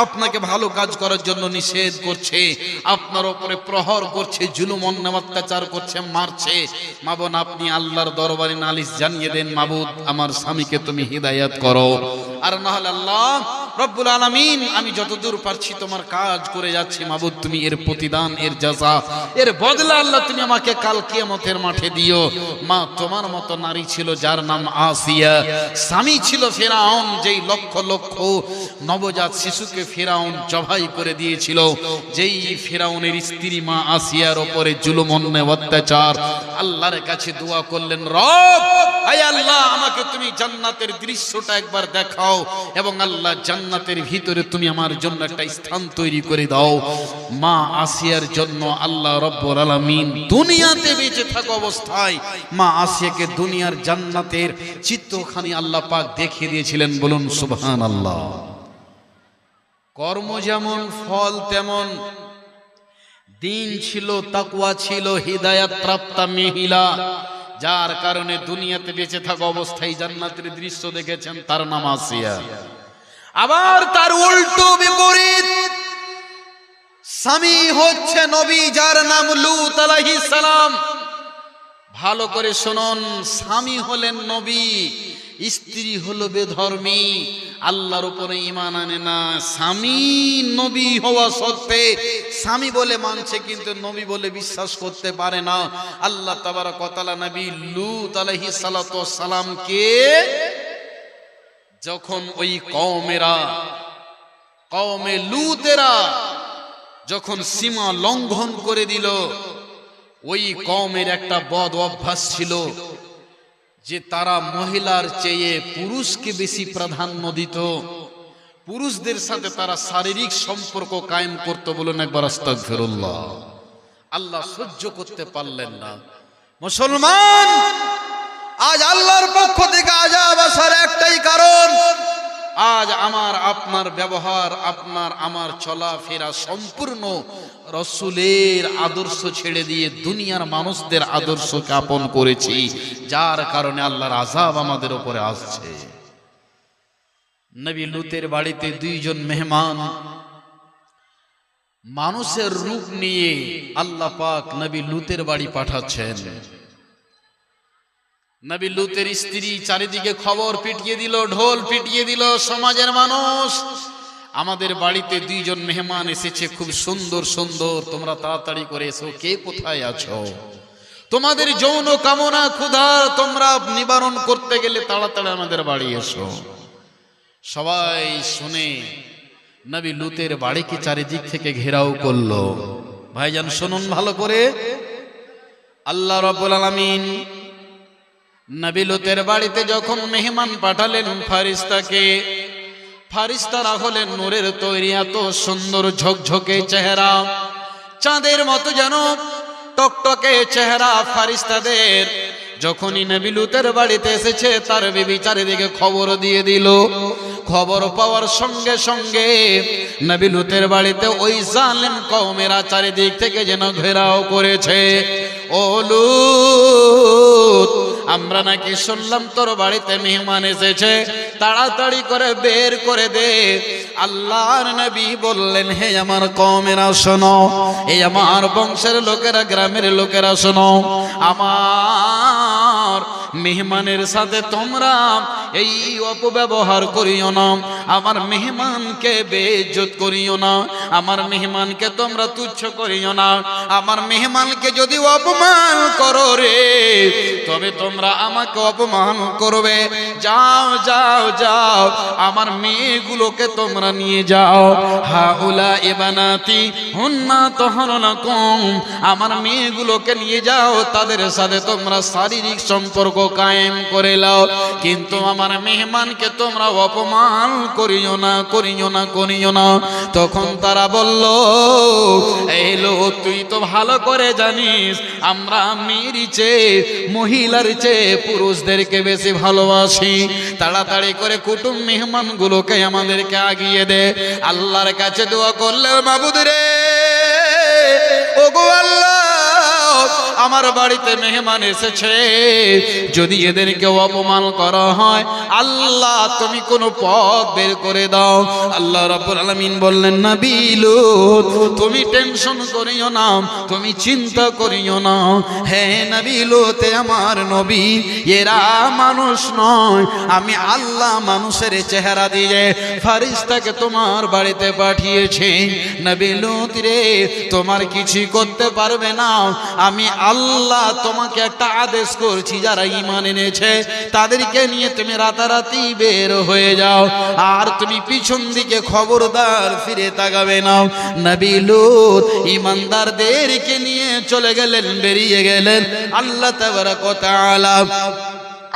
আপনাকে ভালো কাজ করার জন্য নিষেধ করছে, আপনার উপরে প্রহর করছে, জুলুম অন্যায় অত্যাচার করছে, মারছে, মা বোন আপনি আল্লাহর দরবারে নালিশ জানিয়ে দেন, মাবুদ আমার স্বামীকে তুমি হিদায়াত করো। আর না হলে আল্লাহ রব্বুল আলামিন আমি যতদূর পারছি তোমার কাজ করে যাচ্ছি, মাবুদ তুমি এর প্রতিদান, এর জাযা, এর বদলা আল্লাহ তুমি আমাকে কাল কিয়ামতের মাঠে দিও। মা তোমার মতো নারী ছিল যার নাম আসিয়া, স্বামী ছিল ফিরআউন, যেই লক্ষ লক্ষ নবজাত শিশুকে ফিরআউন জবাই করে দিয়েছিল, যেই ফিরআউনের স্ত্রী মা আসিয়ার উপরে জুলুম অন্যায় অত্যাচার, আল্লাহর কাছে দোয়া করলেন, রব আয় আল্লাহ আমাকে তুমি জান্নাতের দৃশ্যটা একবার দেখাও, এবং আল্লাহ জান্নাতের ভিতরে তুমি আমার জন্য একটা স্থান তৈরি করে দাও। মা আসিয়ার জন্য আল্লাহ রব্বুল আলামিন দুনিয়াতে বেঁচে থাকা অবস্থায় মা আসিয়াকে দুনিয়ার জান্নাতের চিত্রখানি আল্লাহ পাক দেখিয়ে দিয়েছিলেন। বলুন সুবহানাল্লাহ। কর্ম যেমন ফল তেমন, দিন ছিল, তাকওয়া ছিল, হিদায়াত প্রাপ্তা মহিলা, যার কারণে দুনিয়াতে বেঁচে থাকা অবস্থায় জান্নাতের দৃশ্য দেখেছেন, তার নাম আসিয়া। আবার তার উল্টো বিপরীত স্বামী হচ্ছে নবী, যার নাম লূত আলাইহিস সালাম। ভালো করে শুনুন, স্বামী হলেন নবী, স্ত্রী হলো বেধর্মী, আল্লাহর উপরে ঈমান আনে না। স্বামী নবী হওয়া সত্ত্বে স্বামী বলে মানছে, কিন্তু নবী বলে বিশ্বাস করতে পারে না। আল্লাহ তাবারক ওয়া তাআলা নবী লূত আলাইহিস সালাতু ওয়াস সালামকে যখন ওই কওমে লূতেরা যখন সীমা লঙ্ঘন করে দিল, ওই কওমের একটা বদ অভ্যাস ছিল যে তারা মহিলার চেয়ে পুরুষকে বেশি প্রাধান্য দিত, পুরুষদের সাথে তারা শারীরিক সম্পর্ক কায়েম করত। বলুন একবার আস্তাগফিরুল্লাহ। আল্লাহ সহ্য করতে পারলেন না। মুসলমান, আজ আল্লাহর পক্ষ থেকে আযাব আসার একটাই কারণ, আজ আমার আপনার ব্যবহার, আপনার আমার চলাফেরা সম্পূর্ণ রাসূলের আদর্শ ছেড়ে দিয়ে দুনিয়ার মানুষদের আদর্শকে আপন করেছি, যার কারণে আল্লাহর আযাব আমাদের উপরে আসছে। নবী লূতের বাড়িতে দুইজন মেহমান মানুষের রূপ নিয়ে আল্লাহ পাক নবী লূতের বাড়ি পাঠাচ্ছেন। নবী লূতের স্ত্রী চারিদিকে খবর পিটিয়ে দিল, ঢোল পিটিয়ে দিল, সমাজের মানুষ আমাদের বাড়িতে দুইজন মেহমান এসেছে, খুব সুন্দর সুন্দর, তোমরা তাড়াতাড়ি করে এসো, কে কোথায় আছো, তোমাদের যৌন কামনা ক্ষুধা তোমরা নিবারণ করতে গেলে তাড়াতাড়ি আমাদের বাড়ি এসো। সবাই শুনে নবী লূতের বাড়িকে চারিদিক থেকে ঘেরাও করলো। ভাইজান শুনুন ভালো করে, আল্লাহ রাব্বুল আলামিন নবী লূতের বাড়িতে যখন মেহমান পাঠালেন ফারিস্তাকে, ফারিস্তারা হলেন নূরের তৈরি, এত সুন্দর ঝকঝকে চেহারা, চাঁদের মতো যেন টকটকে চেহারা ফারিস্তাদের। যখনই নবী লূতের বাড়িতে এসেছে, তার বিবি চারিদিকে খবর দিয়ে দিল। খবর পাওয়ার সঙ্গে সঙ্গে নবী লূতের বাড়িতে ওই জালেম কওমেরা চারিদিক থেকে যেন ঘেরাও করেছে। ও লূত, আমরা নাকি শুনলাম তোর বাড়িতে মেহমান এসেছে, তাড়াতাড়ি করে বের করে দে। আল্লাহর নবী বললেন, হে আমার কওমেরা শোনো, এই আমার বংশের লোকেরা, গ্রামের লোকেরা শোনো, আমার মেহমানের সাথে তোমরা এই অপব্যবহার করিও না, আমার মেহমানকে বেইজ্জত করিও না, আমার মেহমানকে তোমরা তুচ্ছ করিও না। আমার মেহমানকে যদি অপমান করো রে, তবে তোমরা আমাকে অপমান করবে। যাও যাও যাও, আমার মেয়েগুলোকে তোমরা নিয়ে যাও। হাউলা ইবানাতি হুন্না তাহরুনাকুম, আমার মেয়েগুলোকে নিয়ে যাও, তাদের সাথে তোমরা শারীরিক সম্পর্ক কায়েম করে নাও, কিন্তু আমার মেহমানকে তোমরা অপমান করিও না, করিও না, করিও না। তখন তারা বলল, এই লোক, তুই তো ভালো করে জানিস আমরা মেয়ের চেয়ে, মহিলার চেয়ে পুরুষদেরকে বেশি ভালোবাসি, তাড়াতাড়ি করে কুটুম মেহমান গুলোকে আমাদেরকে আগিয়ে দে। আল্লাহর কাছে দোয়া করলে, মাবুদ রে, ওগো আল্লাহ, আমার বাড়িতে মেহমান এসেছে, যদি এদেরকে অপমান করা হয় আল্লাহ তুমি কোনো পথ বের করে দাও। আল্লাহ রাব্বুল আলামিন বললেন, নবী লূত তুমি টেনশন করিও না, তুমি চিন্তা করিও না। হে নবী লূত, আমার নবী, এরা মানুষ নয়, আমি আল্লাহ মানুষের চেহারা দিয়ে ফেরেশতাকে তোমার বাড়িতে পাঠিয়েছি। নবী লূত রে, তোমার কিছু করতে পারবে না, আমি আল্লাহ তোমাকে একটা আদেশ করছি, যারা ঈমান এনেছে তাদেরকে নিয়ে তুমি রাতারাতি বের হয়ে যাও, আর তুমি পিছন দিকে খবরদার ফিরে তাকাবে না। নবী লূত ঈমানদারদেরকে নিয়ে চলে গেলেন, বেরিয়ে গেলেন। আল্লাহ তাবারক ওয়া তাআলা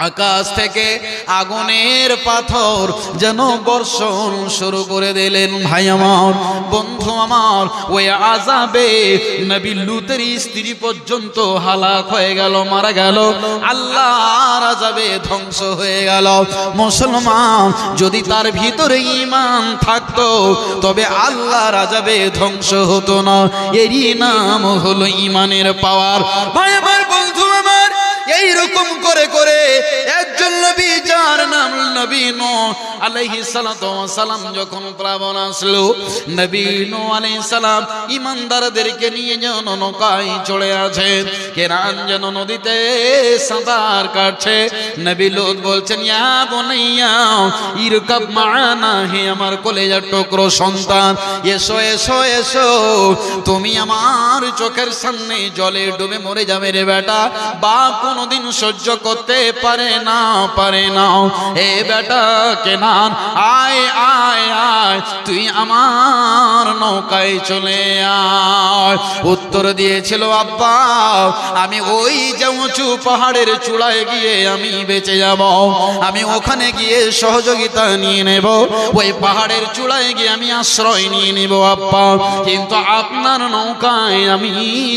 আকাশ থেকে আগুনের পাথর যেন বর্ষণ শুরু করে দিলেন। ভাই আমার, বন্ধু আমার, ওই আযাবে নবী লূতের স্ত্রী পর্যন্ত হালাক হয়ে গেল, মারা গেল, আল্লাহর আযাবে ধ্বংস হয়ে গেল। মুসলমান যদি তার ভিতরে ঈমান থাকতো তবে আল্লাহর আযাবে ধ্বংস হতো না। এরই নাম হলো ঈমানের পাওয়ার। ভাই আমার, বন্ধু আমার, এই রকম করে করে একজন নবী, যার নাম নবী নূহ আলাইহিস সালাতু ওয়াস সালাম, যখন প্লাবন আসলো, নবী নূহ আলাইহিস সালাম ঈমানদারদেরকে নিয়ে যেন নৌকায় চড়ে আছে, কেরান যেন নদীতে সাঁতার কাটছে। নবী লূত বলছেন, ইয়া বুনাইয়া ইরকাব মা'ানা, হে আমার কলেজার টুকরো সন্তান, এসো এসো এসো, তুমি আমার চোখের সামনে জলে ডুবে মরে যাবে রে বেটা। বাপ কোনদিন সহ্য করতে পারে না, পারে না। এ বেটা কেনান, আয় আয় আয়, তুই আমার নৌকায় চলে আয়। উত্তর দিয়েছিল, আব্বা আমি ওই যে উঁচু পাহাড়ের চূড়ায় গিয়ে আমি বেঁচে যাব, আমি ওখানে গিয়ে সহযোগিতা নিয়ে নেব, ওই পাহাড়ের চূড়ায় গিয়ে আমি আশ্রয় নিয়ে নেব আব্বা, কিন্তু আপনার নৌকায় আমি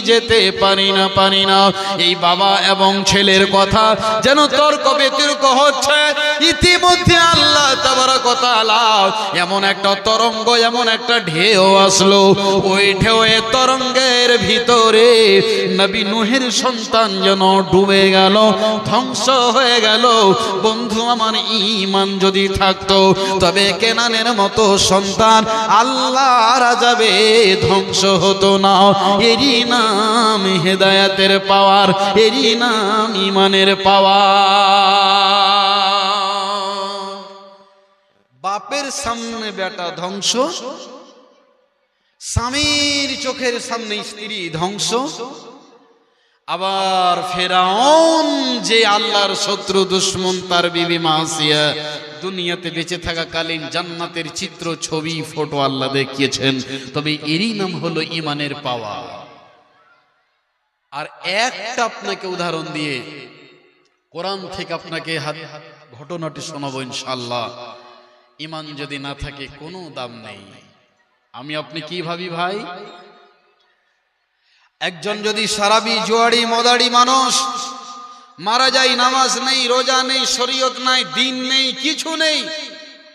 যেতে পারি না, পারি না। এই বাবা এবং ছেলের কথা যেন তর্ক বিতর্ক হচ্ছে। ইতিমধ্যে আল্লাহ তাবারক ওয়া তাআলা এমন একটা তরঙ্গ, এমন একটা ঢেউ আসলো, ওই ঢেউয়ে তরঙ্গের ভিতরে নবী নূহের সন্তান যেন ডুবে গেল, ধ্বংস হয়ে গেল। বন্ধু আমার, ঈমান যদি থাকতো তবে কেনানের মতো সন্তান আল্লাহর আযাবে ধ্বংস হতো না। এরই নাম হেদায়েতের পাওয়ার, এরই নাম ঈমানের পাওয়ার। বাপের সামনে বেটা ধ্বংস, স্বামীর চোখের সামনে স্ত্রী ধ্বংস। আবার ফেরাউন যে আল্লাহর শত্রু দুশমন, তার বিবি মাসিয়া দুনিয়াতে বেঁচে থাকাকালীন জান্নাতের চিত্র, ছবি, ফটো আল্লাহ দেখিয়েছেন। তবে এরই নাম হলো ঈমানের পাওয়ার। আর একটা আপনাকে উদাহরণ দিয়ে কোরআন থেকে আপনাকে ঘটনাটি শোনাবো ইনশাআল্লাহ। ঈমান যদি না থাকে কোনো দাম নেই। আমি আপনি কি ভাবি ভাই, একজন যদি সারাবি জুয়াড়ি মদাড়ি মানুষ মারা যায়, নামাজ নেই, রোজা নেই, শরীয়ত নাই, দিন নেই, কিছু নেই,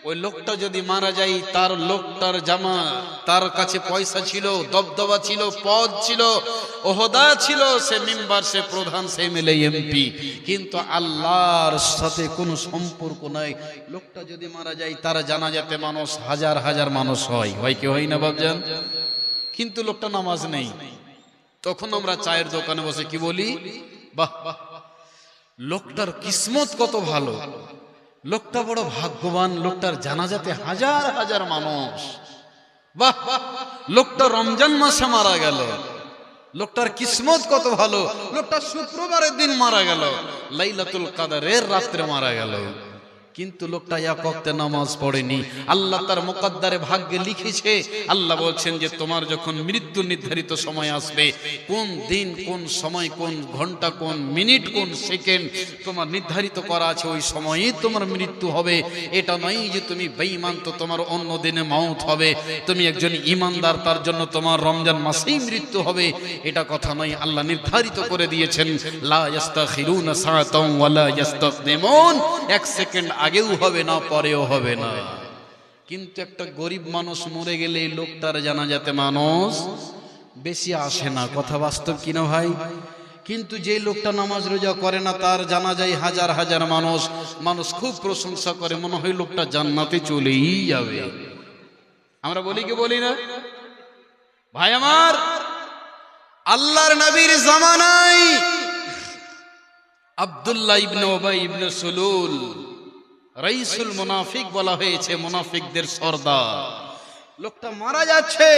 ওই লোকটা যদি মারা যায়, তার লোকটার জামা, তার কাছে পয়সা ছিল, দবদবা ছিল, পদ ছিল, ওহদা ছিল, সে মেম্বার, সে প্রধান, সে এমএলএ, এমপি, কিন্তু আল্লাহর সাথে কোনো সম্পর্ক নাই। লোকটা যদি মারা যায়, তার জানাজাতে মানুষ হাজার হাজার মানুষ হয়, হয় কি হয় না বাপজান? কিন্তু লোকটা নামাজ নেই। তখন আমরা চায়ের দোকানে বসে কি বলি, বাহ লোকটার কিসমত কত ভালো, লোকটা বড় ভাগ্যবান, লোকটার জানাজাতে হাজার হাজার মানুষ, বাহ লোকটা রমজান মাসে মারা গেল, লোকটার কিসমত কত ভালো, লোকটা শুক্রবারের দিন মারা গেল, লাইলাতুল কদরের রাত্রে মারা গেল, কিন্তু লোকটা এক ওয়াক্তে নামাজ পড়েনি। আল্লাহ তার মুকদ্দারে ভাগ্যে লিখেছে। আল্লাহ বলছেন যে তোমার যখন মৃত্যু নির্ধারিত সময় আসবে, কোন দিন, কোন সময়, কোন ঘন্টা, কোন মিনিট, কোন সেকেন্ড তোমার নির্ধারিত করা আছে, ওই সময়েই তোমার মৃত্যু হবে। এটা নয় যে তুমি বেঈমান তো তোমার অন্য দিনে মওত হবে, তুমি একজন ঈমানদার তার জন্য তোমার রমজান মাসেই মৃত্যু হবে, এটা কথা নয়। আল্লাহ নির্ধারিত করে দিয়েছেন, লা ইস্তাখিরুনা সাআতাও ওয়ালা ইস্তাকদিমুন, এক সেকেন্ড আগেও হবে না, পরেও হবে না। কিন্তু একটা গরিব মানুষ মরে গেলে এই লোকটার জানাজাতে মানুষ বেশি আসে না, কথা বাস্তব কিনা ভাই? কিন্তু যে লোকটা নামাজ রোজা করে না তার জানাজায় হাজার হাজার মানুষ খুব প্রশংসা করে, মনে হয় লোকটা জান্নাতে চলেই যাবে। আমরা বলি কি বলি না ভাই আমার? আল্লাহর নবীর জামানায় আব্দুল্লাহ ইবনে উবাই ইবনে সুলুল রাইসুল মুনাফিক বলা হয়েছে, মুনাফিকদের সর্দার। লোকটা মারা যাচ্ছে,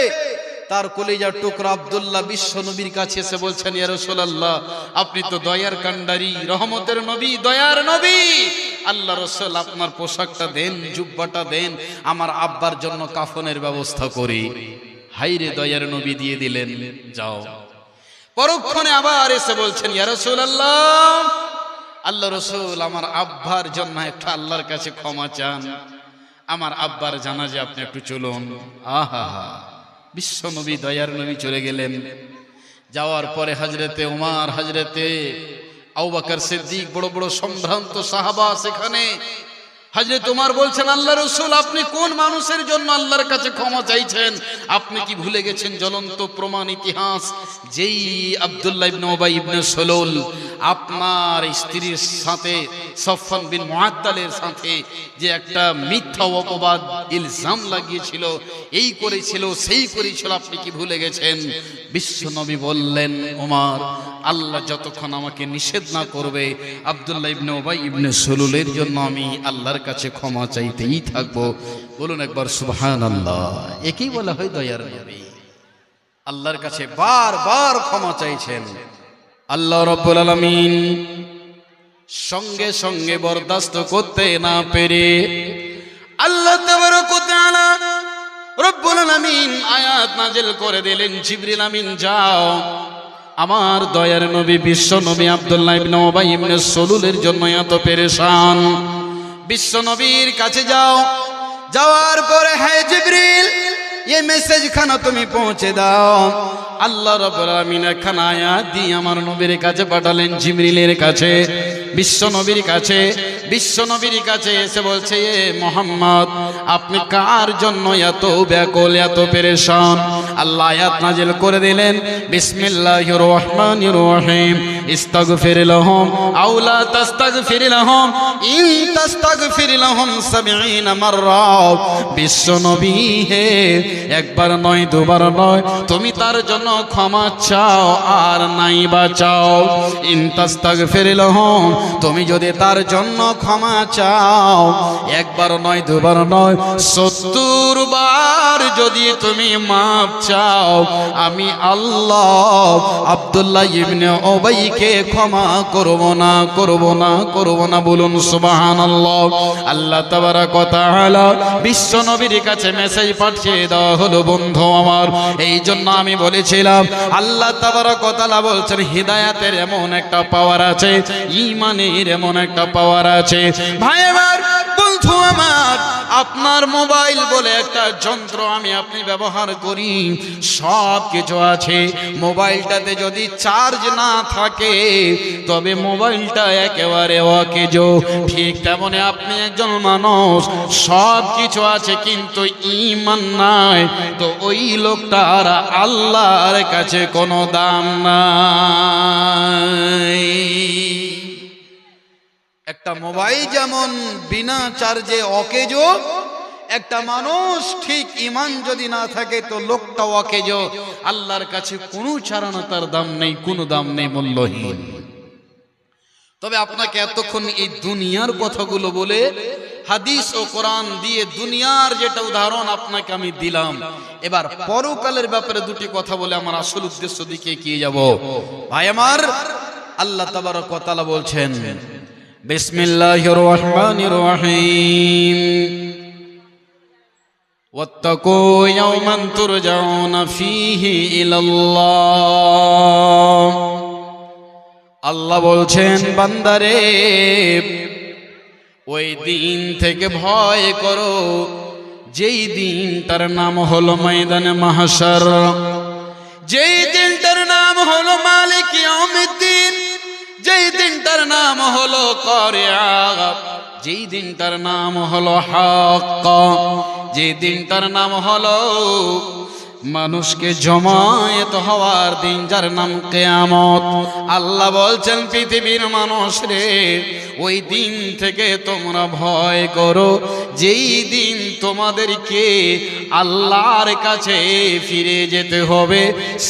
তার কলিজার টুকরা আব্দুল্লাহ বিশ্ব নবীর কাছে এসে বলছেন, ইয়া রাসূলুল্লাহ, আপনি তো দয়ার কান্ডারি, রহমতের নবী, দয়ার নবী, আল্লাহ রাসূল আপনার পোশাকটা দেন, জুব্বাটা দেন, আমার আব্বার জন্য কাফনের ব্যবস্থা করি। হাইরে দয়ার নবী দিয়ে দিলেন, যাও। পরক্ষণে আবার এসে বলছেন, ইয়া রাসূলুল্লাহ, আল্লাহ রাসূল আমার আব্বার জন্য একটা আল্লাহর কাছে ক্ষমা চান, আমার আব্বার জানাজা আপনি একটু চলুন। আহা, বিশ্ব নবী দয়ার নবী চলে গেলেন। যাওয়ার পরে হযরতে ওমর, হযরতে আবু বকর সিদ্দিক, বড় বড় সম্ভ্রান্ত সাহাবা সেখানে। হযরত ওমর বলছেন, আল্লাহ রাসূল, আপনি কোন মানুষের জন্য আল্লাহর কাছে ক্ষমা চাইছেন? আপনি কি ভুলে গেছেন জ্বলন্ত প্রমাণ ইতিহাস, যেই আব্দুল্লাহ ইবনে উবাই ইবনে সুলুল আপনার স্ত্রীর সাথে সফওয়ান বিন মুআত্তালের সাথে যে একটা মিথ্যা অপবাদ ইলজাম লাগিয়েছিল, এই করেছিল সেই করেছিল, আপনি কি ভুলে গেছেন? বিশ্ব নবী বললেন, ওমর, আল্লাহ যতক্ষণ আমাকে নিষেধ না করবে আব্দুল্লাহ ইবনে উবাই ইবনে সুলুলের জন্য আমি আল্লাহর কাছে ক্ষমা চাইতেই থাকবো। বলুন একবার সুবহানাল্লাহ। একই বলা হয় দয়ার নবী আল্লাহর কাছে বারবার ক্ষমা চাইছেন। আল্লাহ রাব্বুল আলামিন সঙ্গে সঙ্গে বরদাস্ত করতে না পেরে আল্লাহ তাবারক ওয়া তাআলা রব্বুল আলামিন আয়াত নাযিল করে দিলেন, জিবরিল আমিন যাও, আমার দয়ার নবী বিশ্ব নবী আব্দুল্লাহ ইবনে উবাই ইবনে সুলুলের জন্য এত পেরেশান, বিশ্ব নবীর কাছে যাও। যাওয়ার পরে, হে জিবরিল, এই মেসেজ খানা তুমি পৌঁছে দাও। আল্লাহ রাব্বুল আলামিন খানা আয়াত দিয়ে আমার নবীর কাছে পাঠালেন, জিবরিলের কাছে, বিশ্ব নবীর কাছে। বিশ্ব নবীর কাছে এসে বলছে, এ মুহাম্মদ, আপনি কার জন্য এত ব্যাকুল, এত পেরেশান? আল্লাহ আয়াত নাযিল করে দিলেন, বিসমিল্লাহির রহমানির রহিম, ইস্তাগফির লাহুম আও লা তাস্তাগফির লাহুম ইন তাস্তাগফির লাহুম ৭০ মাররা। বিশ্ব নবী হে, একবার নয় দুবার নয়, তুমি তার জন্য ক্ষমা চাও আর নাই বাঁচাও। ইন তাস্তাগফির লাহুম, তুমি যদি তার জন্য ক্ষমা চাও, একবার নয় দুবার নয়, ৭০ বার যদি তুমি মাফ চাও, আমি আল্লাহ আব্দুল্লাহ ইবনে উবাইকে ক্ষমা করব না, করব না, করব না। বলুন সুবহানাল্লাহ। আল্লাহ তাবারক ওয়া তাআলা বিশ্ব নবীর কাছে মেসেজ পাঠিয়ে দেওয়া হলো। বন্ধু আমার, এই জন্য আমি বলেছিলাম, আল্লাহ তাবারক ওয়া তাআলা বলছেন, হিদায়াতের এমন একটা পাওয়ার আছে, ঈমানের এমন একটা পাওয়ার আছে। ভাই আমার, বন্ধু আমার, আপনার মোবাইল বলে একটা যন্ত্র আমি আপনি ব্যবহার করি, সব কিছু আছে। মোবাইলটাতে যদি চার্জ না থাকে তবে মোবাইলটা একেবারে অকেজো। ঠিক তেমনি আপনি একজন মানুষ, সব কিছু আছে কিন্তু ঈমান নাই, তো ওই লোকটার আল্লাহর কাছে কোনো দাম নাই। একটা মোবাইল যেমন বিনা চার্জে অকেজো, একটা মানুষ ঠিক ঈমান যদি না থাকে তো লোকটা অকেজো, আল্লাহর কাছে কোনো চারানা তার দাম নেই, কোনো দাম নেই, মূল্যহীন। তবে আপনাকে এতক্ষণ এই দুনিয়ার কথাগুলো বলে, হাদিস ও কোরআন দিয়ে দুনিয়ার যেটা উদাহরণ আপনাকে আমি দিলাম, এবার পরকালের ব্যাপারে দুটি কথা বলে আমার আসল উদ্দেশ্য দিকে এগিয়ে যাব। ভাই আমার, আল্লাহ তাবারক ওয়া তাআলা বলছেন, বিসমিল্লাহির রহমানির রহিম, ওয়াত্তাকু ইয়াওমান তুরজাউনা ফীহি ইলাল্লাহ। আল্লাহ বলছেন, বান্দারে, ওই দিন থেকে ভয় করো যেই দিনটার নাম হলো ময়দানে মাহশর, যেই দিনটার নাম হলো মালিক ইয়াউমিদ্দিন, যেই দিনটার নাম হলো কারিয়া, যেই দিনটার নাম হলো হক, যেই দিনটার নাম হলো মানুষকে জমায়েত হওয়ার দিন, যার নাম কিয়ামত। আল্লাহ বলছেন পৃথিবীর মানুষ রে, ওই দিন থেকে তোমরা ভয় করো, যেই দিন তোমাদেরকে আল্লাহর কাছে ফিরে যেতে হবে।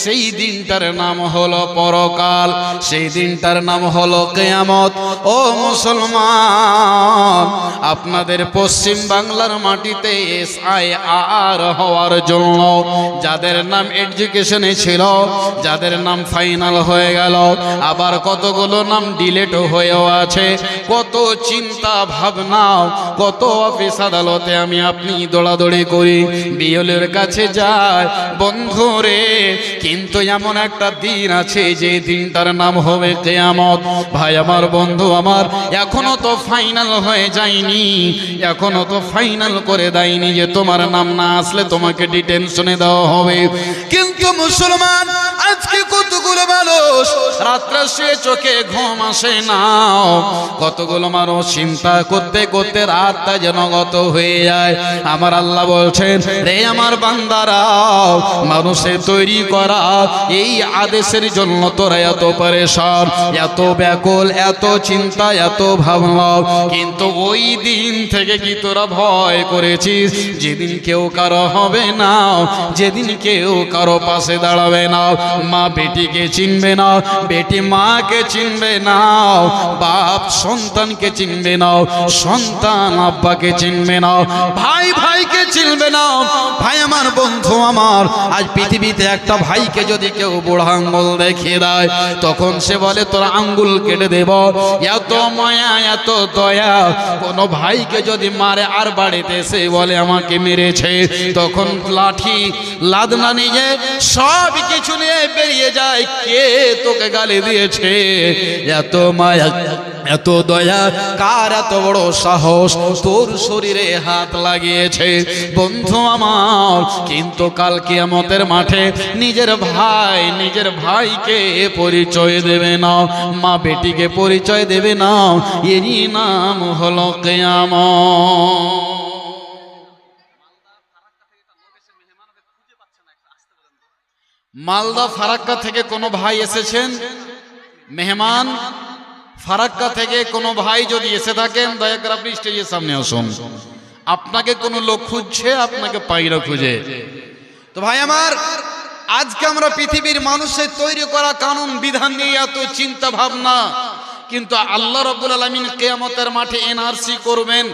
সেই দিনটার নাম হলো পরকাল, সেই দিনটার নাম হলো কিয়ামত। ও মুসলমান, আপনাদের পশ্চিম বাংলার মাটিতে SIR হওয়ার জন্য যাদের নাম এডুকেশনে ছিল, যাদের নাম ফাইনাল হয়ে গেল, আবার কতগুলো নাম ডিলেট হয়েও আছে, কত চিন্তা ভাবনা, কত অফিস আদালতে আমি আপনি দৌড়াদৌড়ি করি, বিএলওর কাছে যায় বন্ধুরে, কিন্তু এমন একটা দিন আছে যে দিনটার নাম হবে কিয়ামত। ভাই আমার, বন্ধু আমার, এখনো তো ফাইনাল হয়ে যায়নি, এখনো তো ফাইনাল করে দেয়নি যে তোমার নাম না আসলে তোমাকে ডিটেনশনে দেওয়া হবে। কিন্তু মুসলমান, আজকে কতগুলো মানুষ রাত্রে শুয়ে চোখে ঘুম আসে না, কতগুলো মানুষ চিন্তা করতে করতে রাতটা যেন গত হয়ে যায়। আমার আল্লাহ বলছেন, রে আমার বান্দারা, মানুষের তৈরি করা এই আদেশের জন্য তোরা এত পরেশান, এত ব্যাকুল, এত চিন্তা, এত ভাবনা, কিন্তু ওই দিন থেকে কি তোরা ভয় করেছিস যেদিন কেউ কারো হবে না, যেদিন কেউ কারো পাশে দাঁড়াবে না, মা বেটিকে চিনবে না, বেটি মাকে চিনবে না, বাপ সন্তানকে চিনবে না, সন্তান আব্বাকে চিনবে না, ভাই ভাইকে চিনবে না। ভাই আমার, বন্ধু আমার, আজ পৃথিবীতে একটা ভাইকে যদি কেউ বুড়া আঙ্গুল দেখিয়ে দেয়, তখন সে বলে তোর আঙ্গুল কেটে দেব। এত মায়া, এত দয়া। কোনো ভাইকে যদি মারে আর বাড়িতে এসে বলে আমাকে মেরেছে, তখন লাঠি লাদনা নিয়ে সব কিছু নিয়ে বেরিয়ে যায়, কে তোকে গালি দিয়েছে? এত মায়া, এত দয়া, কার এত বড় সাহস তোর শরীরে হাত লাগিয়েছে? বন্ধু আমার, কিন্তু কাল কিয়ামতের মাঠে নিজের ভাই নিজের ভাইকে পরিচয় দেবে না, মা বেটিকে পরিচয় দেবে না, এরই নাম হলো কিয়ামত। মালদা ফারাক্কা থেকে কোনো ভাই এসেছেন, মেহমান ফারাক্কা থেকে কোনো ভাই যদি এসে থাকেন, দয়া করে আপনি স্টেজের সামনে আসুন। আপনাকে কোনো লোক খুঁজছে, আপনাকে পাইরা খুঁজে। তো ভাই আমার, আজকে আমরা পৃথিবীর মানুষের তৈরি করা কানুন বিধান নিয়ে এত চিন্তা ভাবনা, কিন্তু আল্লাহ রাব্বুল আলামিন কিয়ামতের মাঠে এনআরসি করবেন।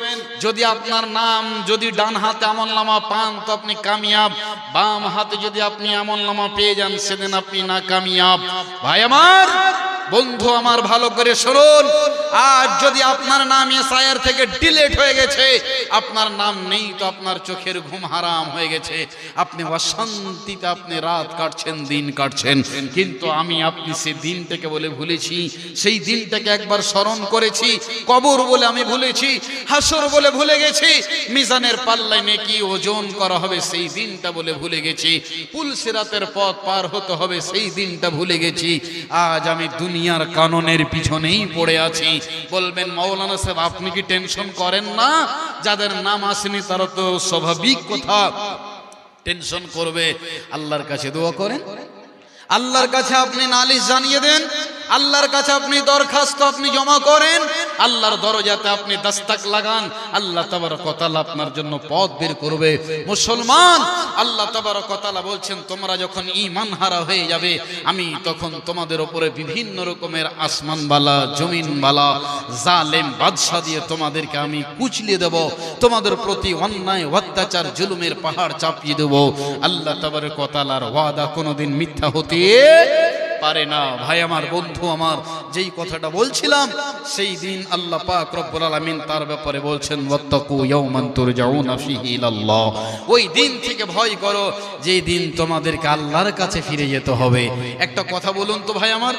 যদি আপনার নাম যদি ডান হাতে আমলনামা পান তো আপনি কামিয়াব, বাম হাতে যদি আপনি আমলনামা পেয়ে যান সেদিন আপনি না কামিয়াব। ভাই আমার, বন্ধু আমার, ভালো করে শুনুন, আর যদি আপনার নাম SIR থেকে ডিলিট হয়ে গেছে, আপনার নাম নেই, তো আপনার চোখের ঘুম হারাম হয়ে গেছে, আপনি অশান্তিতে আপনি রাত কাটছেন, দিন কাটছেন। কিন্তু আমি আপনি সেই দিনটাকে বলে ভুলেছি, সেই দিনটাকে একবার স্মরণ করেছি, কবর বলে আমি ভুলেছি, হাসর বলে ভুলে গেছি, মিজানের পাল্লায় নেকি ওজন করা হবে সেই দিনটা বলে ভুলে গেছি, পুল সিরাতের পথ পার হতে হবে সেই দিনটা ভুলে গেছি। আজ আমি দুনিয়ার কানুনের পিছনেই পড়ে আছি। বলবেন মাওলানা সাহেব আপনি কি টেনশন করেন না? যাদের নাম আসেনি তারা তো স্বাভাবিক কথা টেনশন করবে। আল্লাহর কাছে দোয়া করেন, আল্লাহর কাছে আপনি নালিশ জানিয়ে দেন, আল্লাহর কাছে আপনি দরখাস্ত আপনি জমা করেন, আল্লাহর দরজাতে আপনি দস্তক লাগান, আল্লাহ তাবারক ওয়া তাআলা আপনার জন্য পথ বের করবে। মুসলমান, আল্লাহ তাবারক ওয়া তাআলা বলছেন তোমরা যখন ঈমান হারা হয়ে যাবে, আমি তখন তোমাদের উপরে বিভিন্ন রকমের আসমানওয়ালা জমিনওয়ালা জালেম বাদশা দিয়ে তোমাদেরকে আমি কুচলিয়ে দেব, তোমাদের প্রতি অন্যায় অত্যাচার জুলুমের পাহাড় চাপিয়ে দেব। আল্লাহ তাবারক ওয়া তাআলার ওয়াদা কোনোদিন মিথ্যা হতে পারে না। ভাই আমার, বন্ধু আমার, যেই কথাটা বলছিলাম, সেই দিন আল্লাহ পাক রব্বুল আলামিন তার ব্যাপারে বলছেন ওয়াত্তাকু ইয়াওমান তুরজাউনা ফীহি ইলাল্লাহ। ওই দিন থেকে ভয় করো যেই দিন তোমাদেরকে আল্লাহর কাছে ফিরে যেতে হবে। একটা কথা বলুন তো ভাই আমার,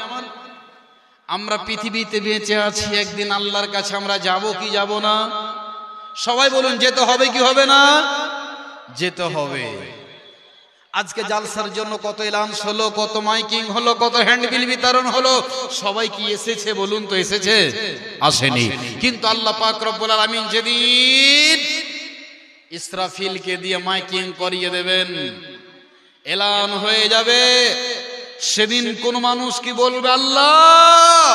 আমরা পৃথিবীতে বেঁচে আছি, একদিন আল্লাহর কাছে আমরা যাব কি যাব না? সবাই বলুন, যেতে হবে কি হবে না? যেতে হবে। আজকে জালসার জন্য কত এলাউন্স হলো, কত মাইকিং হলো, কত হ্যান্ডবিল বিতরণ হলো, সবাই কি এসেছে বলুন তো? এসেছে? আসেনি। কিন্তু আল্লাহ পাক রব্বুল আলামিন যেদিন ইসরাফিলকে দিয়ে মাইকিং করিয়ে দেবেন, এলান হয়ে যাবে। সেদিন কোন মানুষ কি বলবে, আল্লাহ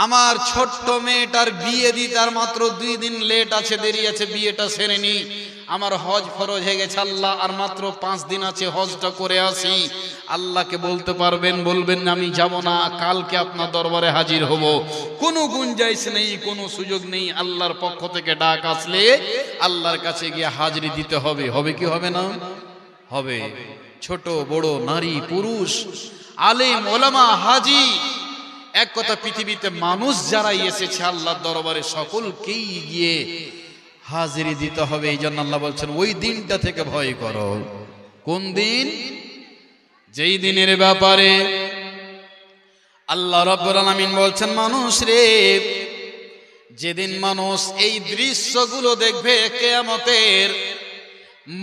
আমার ছোট্ট মেয়েটার বিয়ে দিতে আর মাত্র 2 দিন লেট আছে, দেরি আছে, বিয়েটা সেরে নি। আমার হজ ফরজ হয়ে গেছে আল্লাহ, আর মাত্র 5 দিন আছে, হজটা করে আসি। আল্লাহকে বলতে পারবেন, বলবেন আমি যাব না, কালকে আপনার দরবারে হাজির হব। কোনো গুঞ্জাইশ নেই, কোনো সুযোগ নেই। আল্লাহর পক্ষ থেকে ডাক আসলে আল্লাহর কাছে গিয়ে হাজিরি দিতে হবে। হবে কি হবে না? হবে। ছোট বড়, নারী পুরুষ, আলেম ওলামা, হাজি, এক কথা পৃথিবীতে মানুষ যারা এসেছে আল্লাহর দরবারে সকলকেই গিয়ে হাজিরি দিতে হবে। এই জন্য আল্লাহ বলছেন ওই দিনটা থেকে ভয় করো। কোন দিন? যেই দিনের ব্যাপারে আল্লাহ রাব্বুল আলামিন বলছেন, মানুষ রে, যেদিন মানুষ এই দৃশ্যগুলো দেখবে কিয়ামতের,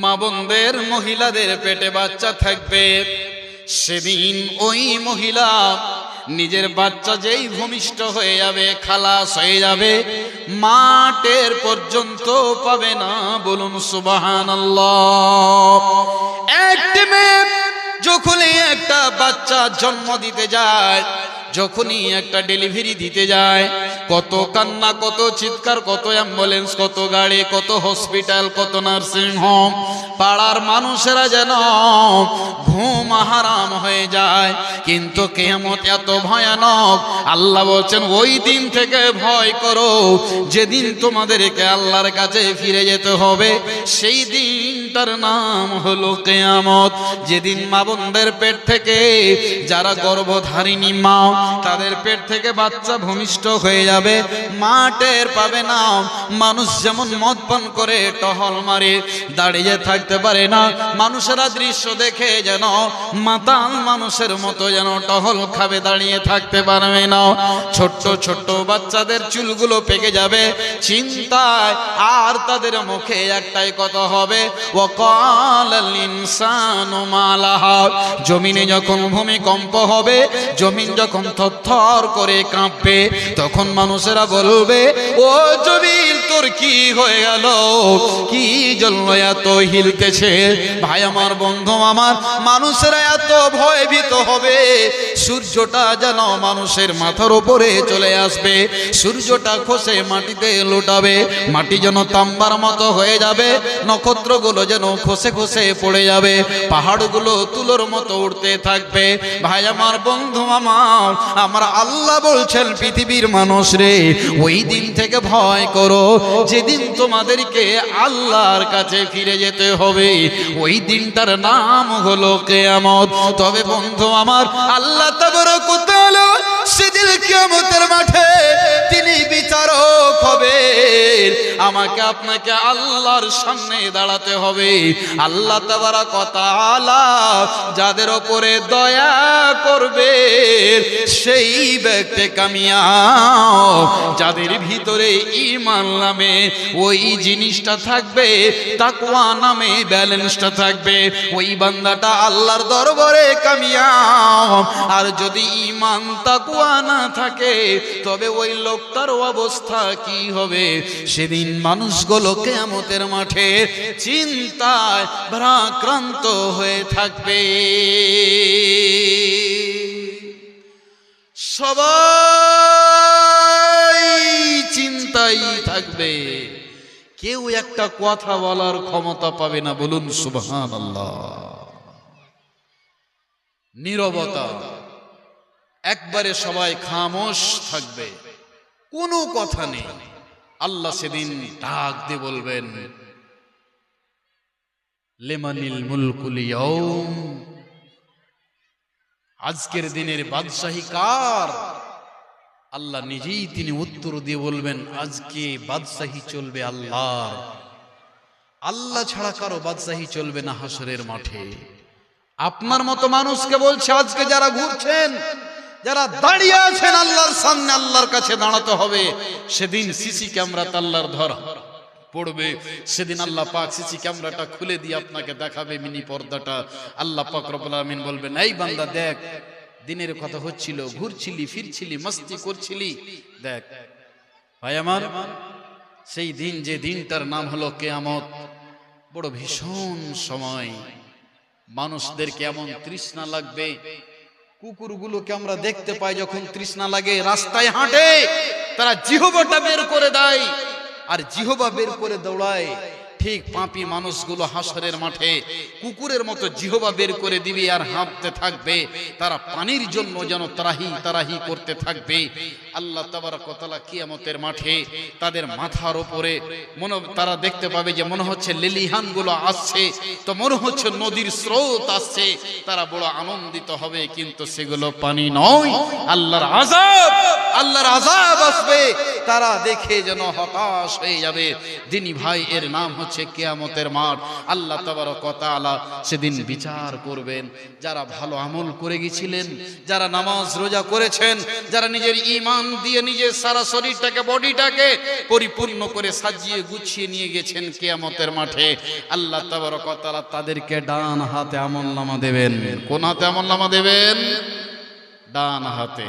মা বোনদের, মহিলাদের পেটে বাচ্চা থাকবে, সেদিন ওই মহিলা নিজের বাচ্চা যেই ভূমিষ্ঠ হয়ে যাবে, খালাস হয়ে যাবে, মাটের পর্যন্ত পাবে না। বলুন সুবহানাল্লাহ। একটি মেয়ে যখনই একটা বাচ্চা জন্ম দিতে যায়, যখনই একটা ডেলিভারি দিতে যায়, কত কান্না, কত চিৎকার, কত অ্যাম্বুলেন্স, কত গাড়ি, কত হসপিটাল, কত নার্সিং হোম। পাড়ার মানুষেরা যেন ঘুম হারাম হয়ে যায়। কিন্তু কিয়ামত এত ভয়ানক, আল্লাহ বলছেন ওই দিন থেকে ভয় করো, যেদিন তোমাদেরকে আল্লাহর কাছে ফিরে যেতে হবে। সেই দিনটার নাম হলো কিয়ামত। যেদিন মা বোনদের পেট থেকে, যারা গর্ভধারিণী মা, তাদের পেট থেকে বাচ্চা ভূমিষ্ঠ হয়ে যাবে, মা টের পাবে না। মানুষ যেমন মদ পান করে টহল মারে, দাঁড়িয়ে থাকতে পারে না, মানুষেরা দৃশ্য দেখে যেন মাতাল মানুষের মতো যেন টহল খাবে, দাঁড়িয়ে থাকতে পারবে না। ছোট্ট ছোট্ট বাচ্চাদের চুলগুলো পেকে যাবে চিন্তায়, আর তাদের মুখে একটাই কথা হবে, ওয়াকালাল ইনসানু মা লাহা। জমিনে যখন ভূমিকম্প হবে, জমিন যখন থরথর করে কাঁপবে, তখন মানুষেরা বলবে, ও জমিন তোর কি হয়ে গেল, কি জন্য এত হিলতেছে? ভাই আমার, বন্ধু আমার, মানুষেরা এত ভয়ভীত হবে, সূর্যটা যেন মানুষের মাথার উপরে চলে আসবে, সূর্যটা খসে মাটিতে লুটাবে, মাটি যেন তাম্বার মতো হয়ে যাবে, নক্ষত্রগুলো যেন খসে খসে পড়ে যাবে, পাহাড়গুলো তুলোর মতো উঠতে থাকবে। ভাই আমার, বন্ধু আমার, আমার আল্লাহ বলছেন পৃথিবীর মানুষ রে, ওই দিন থেকে ভয় করো, যেদিন তোমাদেরকে আল্লাহর কাছে ফিরে যেতে হবে। ওই দিনটার নাম হলো কিয়ামত। তবে বন্ধু আমার, আল্লাহ তাবারক ওয়া তাআলা সেদিন কিয়ামতের মাঠে তিনি বিচারক হবে। আমাকে আপনাকে আল্লাহর সামনে দাঁড়াতে হবে। আল্লাহ তাবারক ওয়া তাআলা যাদের উপরে দয়া করবে সেই ব্যক্তি কামিয়াব, যাদের ভিতরে ঈমান নামে ওই জিনিসটা থাকবে, তাকওয়া নামে ব্যালেন্সটা থাকবে, ওই বান্দাটা আল্লাহর দরবারে কামিয়াব। আর যদি ঈমান তাকওয়া না থাকে, তবে ওই লোকটার অবস্থা কি হবে? সেদিন মানুষগুলো কিয়ামতের মাঠে চিন্তায় ভারাক্রান্ত হয়ে থাকবে। সবাই চিন্তায় থাকবে, কেউ একটা কথা বলার ক্ষমতা পাবে না। বলুন সুবহানাল্লাহ। নীরবতা, একবারে সবাই খামোশ থাকবে, কোনো কথা নেই। আল্লাহ সেদিন ডাক দিয়ে বলবেন, লিমানিল মুলকুল ইয়াউম, আজকের দিনের বাদশাহী কার? আল্লাহ নিজেই তিনি উত্তর দিয়ে বলবেন, আজকে বাদশাহী চলবে আল্লাহর। আল্লাহ ছাড়া কারো বাদশাহী চলবে না হাসরের মাঠে। আপনার মতো মানুষকে বলছে, আজকে যারা ঘুরছেন, যারা দাঁড়িয়ে আছেন আল্লাহর সামনে, আল্লাহর কাছে দাঁড়াতে হবে। সেদিন সিসি ক্যামেরাতে আল্লাহর ধরা পড়বে। সেদিন আল্লাহ পাক সিসি ক্যামেরাটা খুলে দিয়ে আপনাকে দেখাবে, মিনি পর্দাটা। আল্লাহ পাক রব্বুল আলামিন বলবেন, এই বান্দা দেখ, দিনের কথা হচ্ছিল, ঘুরছিলি ফিরছিলি, মস্তি করছিলি, দেখ। ভাই আমার, সেই দিন, যে দিনটার নাম হলো কিয়ামত, বড় ভীষণ সময়। মানুষদেরকে এমন তৃষ্ণা লাগবে, কুকুরগুলোকে আমরা দেখতে পাই যখন তৃষ্ণা লাগে রাস্তায় হাঁটে, তারা জিহ্বাটা বের করে দেয় আর জিহ্বা বের করে দৌড়ায়। ঠিক পাপী মানুষগুলো হাসরের মাঠে কুকুরের মতো জিহ্বা বের করে দিবে আর হাঁপতে থাকবে, তারা পানির জন্য যেন তারাহি তারাহি করতে থাকবে। আল্লাহ তাবারক ওয়া তাআলা কিয়ামতের মাঠে তাদের মাথার উপরে তারা দেখতে পাবে যে মনে হচ্ছে লিলিহান গুলো আসছে, তো মনে হচ্ছে নদীর স্রোত আসছে, তারা বড় আনন্দিত হবে, কিন্তু সেগুলো পানি নয়, আল্লাহর আযাব। আল্লাহর আযাব আসবে, তারা দেখে যেন হতাশ হয়ে যাবে। দিনী ভাই, এর নাম হচ্ছে কিয়ামতের মাঠ। আল্লাহ তাবারক ওয়া তাআলা সেদিন বিচার করবেন। যারা ভালো আমল করে গিয়েছিলেন, যারা নামাজ রোজা করেছেন, যারা নিজের ঈমান দিয়ে নিজের সারা শরীরটাকে বডিটাকে পরিপূর্ণ করে সাজিয়ে গুছিয়ে নিয়ে গেছেন কিয়ামতের মাঠে, আল্লাহ তাবারক ওয়া তাআলা তাদেরকে ডান হাতে আমলনামা দেবেন। কোন হাতে আমলনামা দেবেন? ডান হাতে।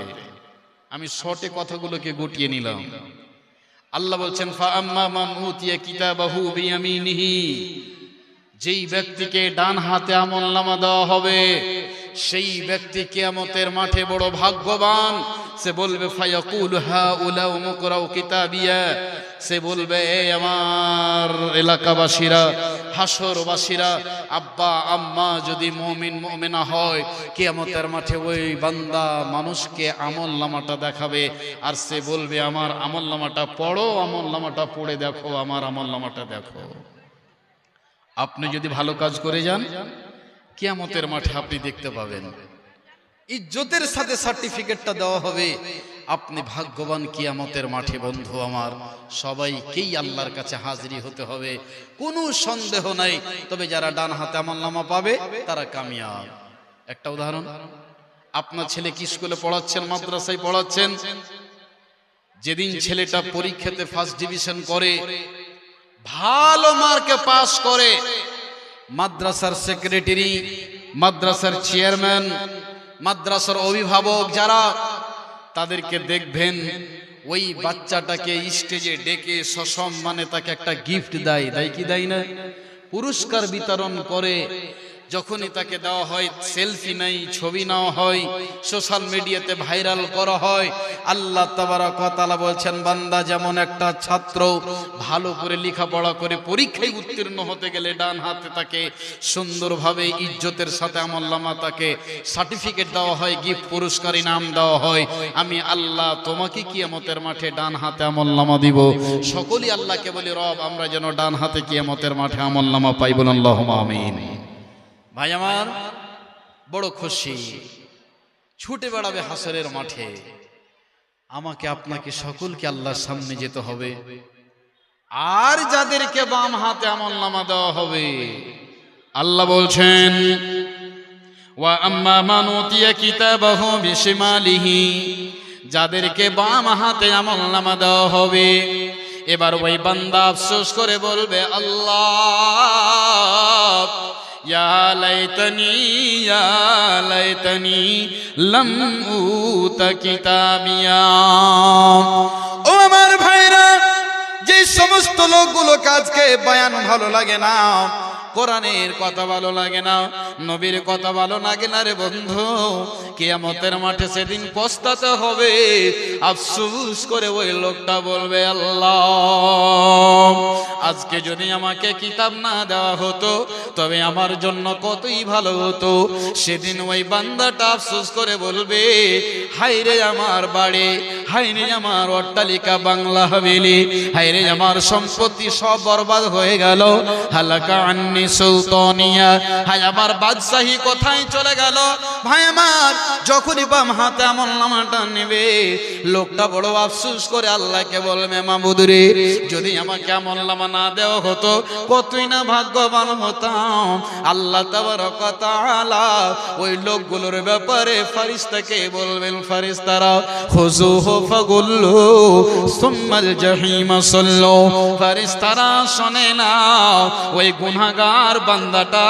আমি শর্টে কথাগুলোকে গুটিয়ে নিলাম। আল্লাহ বলছেন ফা আম্মা মান উতিয়া কিতাবাহু বিয়ামিনিহি, যেই ব্যক্তিকে ডান হাতে আমলনামা দেওয়া হবে সেই ব্যক্তি কিয়ামতের মাঠে বড় ভাগ্যবান। সে বলবে ফায়াকুল হাউলা মুকরাউ কিতাবিয়া, সে বলবে আমার এলাকাবাসীরা, হাসরবাসীরা, আব্বা আম্মা যদি মুমিন মুমিনা হয়, কিয়ামতের মাঠে ওই বান্দা মানুষকে আমলনামাটা দেখাবে আর সে বলবে আমার আমলনামাটা পড়ো, আমলনামাটা পড়ে দেখো, আমার আমলনামাটা দেখো। আপনি যদি ভালো কাজ করে যান, কিয়ামতের মাঠে আপনি দেখতে পাবেন ইজ্জতের সাথে সার্টিফিকেটটা দেওয়া হবে, আপনি ভাগ্যবান কিয়ামতের মাঠে। বন্ধু আমার, সবাইকেই আল্লাহর কাছে হাজিরি হতে হবে, কোনো সন্দেহ নাই। তবে যারা ডান হাতে আমলনামা পাবে তারা কামিয়াব। একটা উদাহরণ, আপনার ছেলে কি স্কুলে পড়াচ্ছেন, মাদ্রাসায় পড়াচ্ছেন, যেদিন ছেলেটা পরীক্ষাতে ফার্স্ট ডিভিশন করে, ভালো মার্কে পাস করে, মাদ্রাসার সেক্রেটারি, মাদ্রাসার চেয়ারম্যান, মাদ্রাসার অভিভাবক যারা, তাদেরকে দেখবেন ওই বাচ্চাটাকে স্টেজে ডেকে সসম্মানে তাকে একটা গিফট দেয়, দেয় কি দেয় না, পুরস্কার বিতরণ করে। যখনই তাকে দেওয়া হয়, সেলফি নাই, ছবি নেওয়া হয়, সোশ্যাল মিডিয়াতে ভাইরাল করা হয়। আল্লাহ তাবারক ওয়া তাআলা বলছেন বান্দা যেমন একটা ছাত্র ভালো করে লেখাপড়া করে পরীক্ষায় উত্তীর্ণ হতে গেলে ডান হাতে তাকে সুন্দরভাবে ইজ্জতের সাথে আমলনামা তাকে সার্টিফিকেট দেওয়া হয়, গিফট পুরস্কার ইনাম দেওয়া হয়, আমি আল্লাহ তোমাকে কিয়ামতের মাঠে ডান হাতে আমলনামা দিব। সকলেই আল্লাহকে বলি রব আমরা যেন ডান হাতে কিয়ামতের মাঠে আমলনামা পাই, বলুন আল্লাহুম্মা আমিন। ভাই আমার, বড় খুশি, ছুটে বেড়াবে হাসরের মাঠে। আমাকে আপনাকে সকলকে আল্লাহর সামনে যেতে হবে। আর যাদেরকে বাম হাতে আমলনামা দেওয়া হবে, আল্লাহ বলছেন ওয়া আম্মা মান উতিয়া কিতাবাহু বিশিমালিহি, যাদেরকে বাম হাতে আমলনামা দেওয়া হবে, এবার ওই বান্দা আফসোস করে বলবে আল্লাহ ইয়া লাইতানি লাম উতা কিতাবিয়া। ও আমার ভাইরা, যে সমস্ত লোকগুলো কাজকে বয়ান ভালো লাগে না, কোরআনের কথা ভালো লাগে না, নবীর কথা ভালো লাগে না রে বন্ধু, কিয়ামতের মাঠে সেদিন পস্তাতে হবে। আফসোস করে ওই লোকটা বলবে আল্লাহ আজকে যদি আমাকে কিতাব না দেওয়া হতো তবে আমার জন্য কতই ভালো হতো। সেদিন ওই বান্দাটা আফসোস করে বলবে হায়রে আমার বাড়ি, হায়রে আমার অট্টালিকা বাংলা হাভেলি, হায়রে আমার সম্পত্তি সব বরবাদ হয়ে গেল, হালাকা আন্নি সুলতানিয়া, হায় আমার বাদশাহী কোথায় চলে গেল। ভাই আমার, যখনই বাম হাতে আমলনামাটা নেবে লোকটা বড় আফসোস করে আল্লাহকে বলবে মাবুদ রে, যদি আমাকে আমলনামা না দেওয়া হতো কতই না ভাগ্যবান হতাম। আল্লাহ তাবারক ওয়া তাআলা ওই লোকগুলোর ব্যাপারে ফেরেশতাকে বলবেন, ফেরেশতারা খুযুহু ফাগুল্লু সুম্মাল জাহিম সাল্লু। ফেরেশতারা শুনে নাও, ওই গুনাহগার বান্দাটা,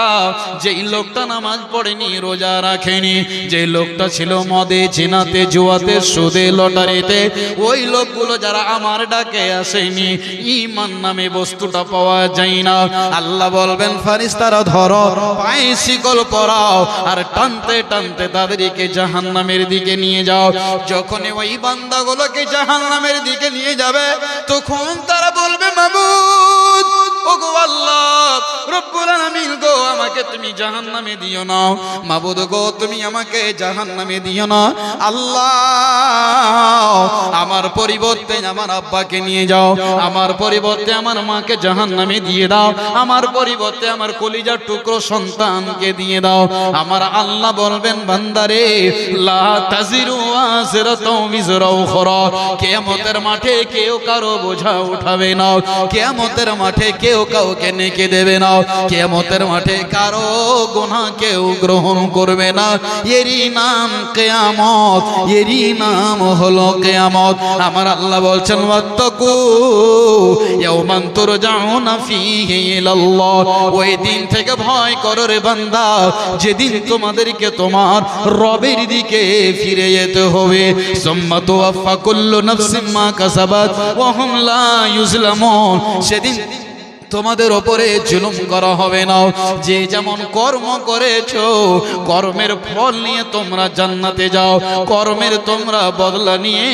যেই লোকটা নামাজ পড়েনি, রোজা রাখেনি, যেই লোকটা ছিল মদে, জিনাতে, জুয়াতে, সুদে, লটারিতে, ওই লোকগুলো যারা আমার ডাকে আসেনি, ঈমান নামে বস্তুটা পাওয়া যায় না। আল্লাহ বলবেন ফেরেশতারা ধরো, পায়ে শিকল পরাও, আর টানতে টানতে তাদেরকে জাহান্নামের দিকে নিয়ে যাও। যখন ওই বান্দাগুলোকে জাহান্নামের দিকে নিয়ে যাবে, তখন তারা বলবে মাবুদ, ওগো আল্লাহ রব্বুল আলামিন গো, আমাকে তুমি জাহান্নামে দিও না। মাবুদ গো, তুমি আমাকে জাহান্নামে দিও না। আল্লাহ, আমার পরিবর্তে আমার আব্বাকে নিয়ে যাও, আমার পরিবর্তে আমার মাকে জাহান্নামে দিয়ে দাও, আমার পরিবর্তে আমার কলিজার টুকরো সন্তানকে দিয়ে দাও। আমার আল্লাহ বলবেন বান্দারে, লা তাজিরু ওয়াজিরাতু বিজরা উখরা। কিয়ামতের মাঠে কেউ কারো বোঝা উঠাবে না, কিয়ামতের মাঠে কেউ কাউকে নেকে দেবে না, কিয়ামতের মাঠে কারো গুনাহ কেউ গ্রহণ করবে না। এরই নাম কিয়ামত, এরই নাম হলো কিয়ামত। আমার আল্লাহ বলছেন ওয়াত্তাকু ইয়াওমান তুরজাউনা ফীহি ইলাল্লাহ। ওই দিন থেকে ভয় করো রে বান্দা, যেদিন তোমাদেরকে তোমার রবের দিকে ফিরে যেতে হবে। সুম্মা তুওয়াফা কুল্লু নাফসিন মা কাসাবাত ওয়া হুম লা ইউজলামুন। সেদিন তোমাদের ওপরে জুলুম করা হবে না। যে যেমন কর্ম করেছো, কর্মের ফল নিয়ে তোমরা জান্নাতে যাও, কর্মের তোমরা বদলা নিয়ে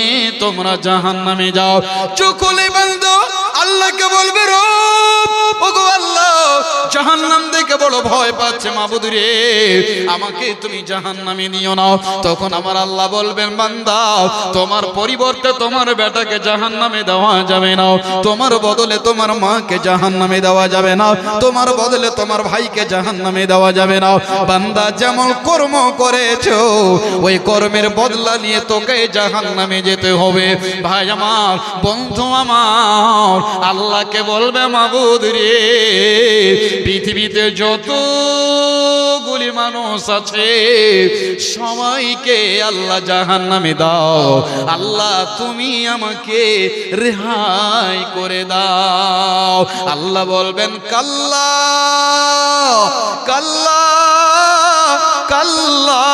তোমরা জাহান্নামে যাও। চোখলে বান্দা আল্লাহকে বলবে, রব ওগো আল্লাহ, জাহান্নাম দেখে বড় ভয় পাচ্ছে, মাবুদ রে আমাকে তুমি জাহান্নামে নিও না। তখন আমার আল্লাহ বলবেন বান্দা, তোমার পরিবর্তে তোমার বেটাকে জাহান্নামে দেওয়া যাবে না, তোমার বদলে তোমার মাকে জাহান্নামে দেওয়া যাবে না, তোমার বদলে তোমার ভাইকে জাহান্নামে দেওয়া যাবে না। বান্দা যেমন কর্ম করেছো, ওই কর্মের বদলা নিয়ে তোকে জাহান্নামে যেতে হবে। ভাই আমার, বন্ধু আমার, আল্লাহকে বলবে মাবুদ রে, পৃথিবীতে যতগুলি মানুষ আছে সবাইকে আল্লাহ জাহান্নামে দাও, আল্লাহ তুমি আমাকে রেহাই করে দাও। আল্লাহ বলবেন কাল্লা কাল্লা কাল্লা,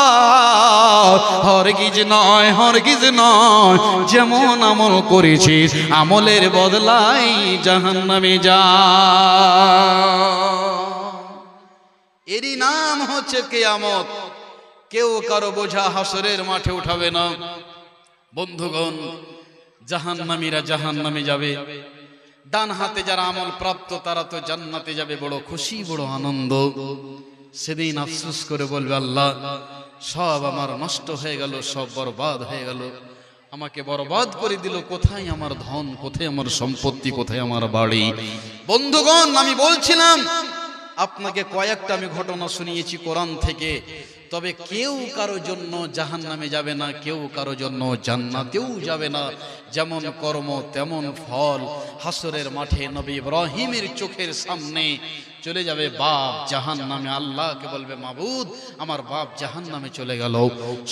হরগিজ নয়, হরগিজ নয়, যেমন আমল করেছিস আমলের বদলাই জাহান্নামে যা। এরই নাম হচ্ছে কিয়ামত। কেউ কারো বোঝা হাসরের মাঠে উঠাবে না। বন্ধুগণ, জাহান্নামীরা জাহান্নামে যাবে, ডান হাতে যারা আমল প্রাপ্ত তারা তো জান্নাতে যাবে। বড় খুশি, বড় আনন্দ। সেদিন আফসোস করে বলবে, আল্লাহ সব আমার নষ্ট হয়ে গেল, সব বরবাদ হয়ে গেল, আমাকে বরবাদ করে দিল। কোথায় আমার ধন, কোথায় আমার সম্পত্তি, কোথায় আমার বাড়ি? বন্ধুগণ, আমি বলছিলাম আপনাকে কয়েকটা আমি ঘটনা শুনিয়েছি কোরআন থেকে। তবে কেউ কারো জন্য জাহান্নামে যাবে না, কেউ কারো জন্য জান্নাতেও যাবে না। যেমন কর্ম তেমন ফল। হাসরের মাঠে নবী ইব্রাহিমের চোখের সামনে চলে যাবে বাপ জাহান্নামে। আল্লাহকে বলবে, মাবুদ আমার বাপ জাহান্নামে চলে গেল।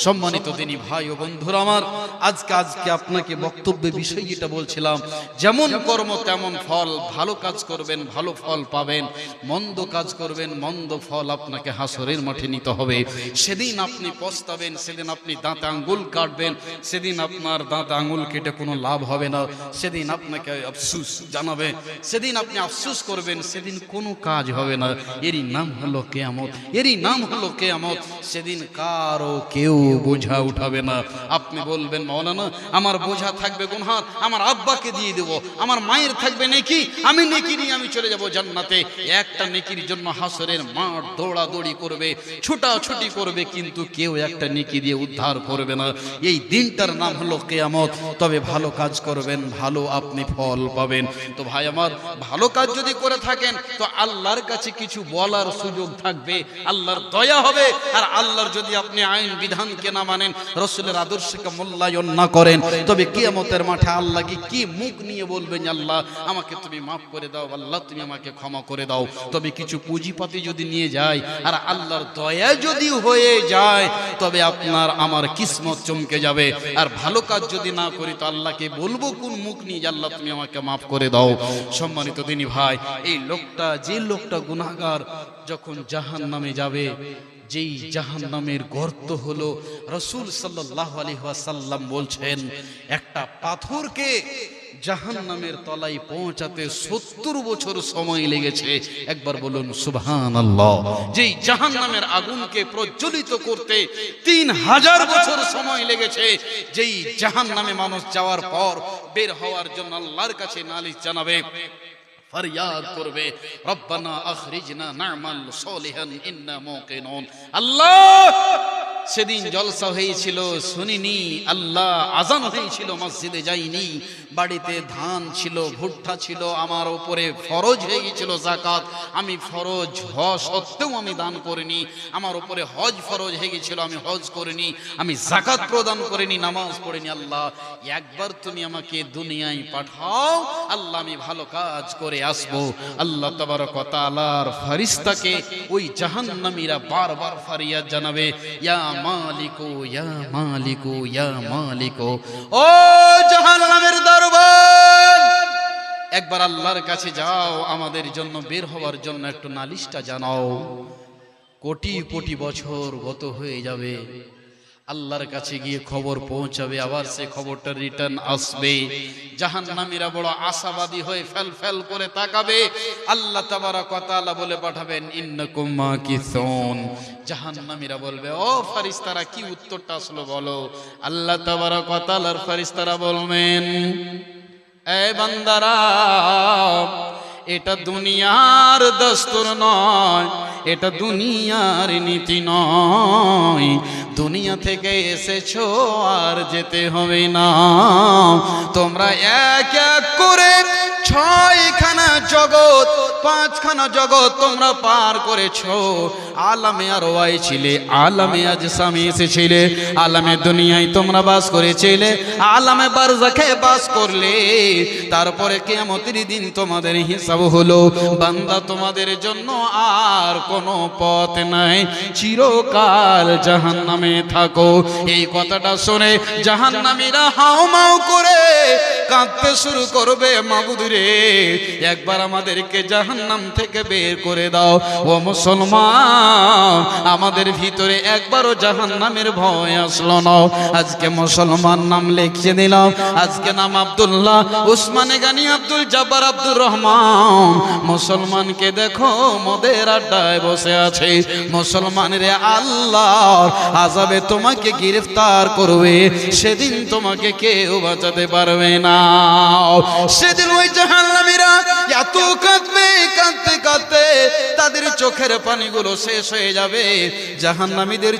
সম্মানিত দিনী ভাই ও বন্ধুরা আমার, আজকে আপনাকে বক্তব্যে বিষয় যেটা বলছিলাম, যেমন কর্ম তেমন ফল। ভালো কাজ করবেন, ভালো ফল পাবেন, মন্দ কাজ করবেন, মন্দ ফল আপনাকে হাসরের মাঠে নিতে হবে। সেদিন আপনি পস্তাবেন, সেদিন আপনি দাঁতে আঙ্গুল কাটবেন, সেদিন আপনার দাঁতে আঙ্গুল কেটে কোনো লাভ হবে না। সেদিন আপনাকে আফসোস জানাবে, সেদিন আপনি আফসোস করবেন, সেদিন কোনো কাজ হবে না। এরই নাম হলো কিয়ামত, এরই নাম হলো কিয়ামত। সেদিন কারো কেউ বোঝা উঠাবে না। আপনি বলবেন, মাওলানা আমার বোঝা থাকবে গুনহার, আমার আব্বাকে দিয়ে দেব, আমার মায়ের থাকবে নেকি, আমি নেকি নিয়ে আমি চলে যাব জান্নাতে। একটা নেকির জন্য হাসরের মাঠ দৌড়াদৌড়ি করবে, ছুটাছুটি করবে, কিন্তু কেউ একটা নেকি দিয়ে উদ্ধার করবে না। এই দিনটার নাম হলো কিয়ামত। তবে ভালো কাজ করবেন, ভালো আপনি ফল পাবেন। তো ভাই আমার, ভালো কাজ যদি করে থাকেন তো আল্লাহ আল্লাহর কাছে কিছু বলার সুযোগ থাকবে, আল্লাহর দয়া হবে। আর আল্লাহর যদি আপনি আইন বিধানকে না মানেন, রসুলের আদর্শকে মূল্যায়ন না করেন, তবে কিয়ামতের মাঠে আল্লাহকে কি মুখ নিয়ে বলবেন, আল্লাহ আমাকে তুমি মাফ করে দাও, আল্লাহ তুমি আমাকে ক্ষমা করে দাও। তবে কিছু পুঁজিপাতি যদি নিয়ে যায় আর আল্লাহর দয়া যদি হয়ে যায়, তবে আপনার আমার কিসমত চমকে যাবে। আর ভালো কাজ যদি না করি তো আল্লাহকে বলবো কোন মুখ নিয়ে, আল্লাহ তুমি আমাকে মাফ করে দাও। সম্মানিত দিনী ভাই, এই লোকটা, যে লোকটা গুনাহগার, যখন জাহান্নামে যাবে, যেই জাহান্নামের গর্ত হলো, রাসূল সাল্লাল্লাহু আলাইহি ওয়াসাল্লাম বলছেন একটা পাথরকে জাহান্নামের তলায় পৌঁছাতে 70 বছর সময় লেগেছে। একবার বলুন সুবহানাল্লাহ। যেই জাহান্নামের আগুনকে প্রজ্বলিত করতে 3000 বছর সময় লেগেছে। যেই জাহান্নামে মানুষ যাওয়ার পর বের হওয়ার জন্য আল্লাহর কাছে নালিশ জানাবে, ফরিয়াদ করবে, রব্বানা আখরিজনা না'মাল সালিহান ইন্না মুকিনুন। আল্লাহ, সেদিন জলসা হয়েছিল শুনিনি, আল্লাহ আযান হয়েছিল মসজিদে যাইনি, বাড়িতে ধান ছিল, ভুট্টা ছিল, আমার উপরে ফরজ হয়ে গিয়েছিল যাকাত, আমি ফরজ হওয়া সত্ত্বেও আমি দান করিনি, আমার উপরে হজ ফরজ হয়ে গিয়েছিল, আমি হজ করিনি, আমি যাকাত প্রদান করিনি, নামাজ পড়িনি। আল্লাহ, একবার তুমি আমাকে দুনিয়ায় পাঠাও, আল্লাহ আমি ভালো কাজ করে আসবো। আল্লাহ তাবারক ওয়া তাআলার ফেরেশতাকে ওই জাহান্নামীরা বারবার ফরিয়াদ জানাবে, ইয়া মালিকু ইয়া মালিকু ইয়া মালিকু। ও জাহান্নামের দরবার, একবার আল্লাহর কাছে যাও, আমাদের জন্য বের হওয়ার জন্য একটু নালিশটা জানাও। কোটি কোটি বছর গত হয়ে যাবে, আল্লাহর কাছে গিয়ে খবর পৌঁছাবে, আবার সে খবরটা রিটার্ন আসবে। জাহান্নামীরা বড় আশাবাদী হয়ে ফেল ফেল করে তাকাবে। আল্লাহ তাবারক ওয়া তাআলা বলে পাঠাবেন, ইন্নাকুম মাকিসুন। জাহান্নামীরা বলবে, ও ফেরেশতারা কি উত্তরটা আসলো বলো। আল্লাহ তাবারক ওয়া তাআলার ফেরেশতারা বলবেন, এই বান্দারা, এটা দুনিয়ার দস্তুর নয়, এটা দুনিয়ার নীতি নয়, দুনিয়া থেকে এসেছো আর যেতে হবে না। তোমরা এক এক করে 6খানা জগৎ, 5খানা জগৎ তোমরা পার করেছো। আলামে আরওয়াই ছিলে, আলামে আজসামে এসেছিলে, আলামে দুনিয়ায় তোমরা বাস করেছিলে, আলামে বারজাখে বাস করলে, তারপরে কিয়ামতের দিন তোমাদের হিসাব হলো। বান্দা, তোমাদের জন্য আর কোনো পথ নাই, চিরকাল জাহান্নামে থাকো। এই কথাটা শুনে জাহান্নামীরা হাউমাউ করে কাঁদতে শুরু করবে, মাবুদ রে, একবার আমাদেরকে জাহান্নাম থেকে বের করে দাও। ও মুসলমান, আমাদের ভিতরে একবারও জাহান্নামের ভয় আসলো না। আজকে মুসলমান নাম লিখে দিলাম, আজকে নাম আব্দুল্লাহ, উসমানে গানি, আব্দুল জব্বার, আব্দুর রহমান। মুসলমানকে দেখো মদের আড্ডায় বসে আছে। মুসলমানের আল্লাহর আযাবে তোমাকে গ্রেফতার করবে, সেদিন তোমাকে কেউ বাঁচাতে পারবে না। সেদিন ওই জাহান্নামীরা এত কাঁদবে, কাঁদতে কাঁদতে তাদের চোখের পানিগুলো শেষ হয়ে যাবে। জাহান্নামীদের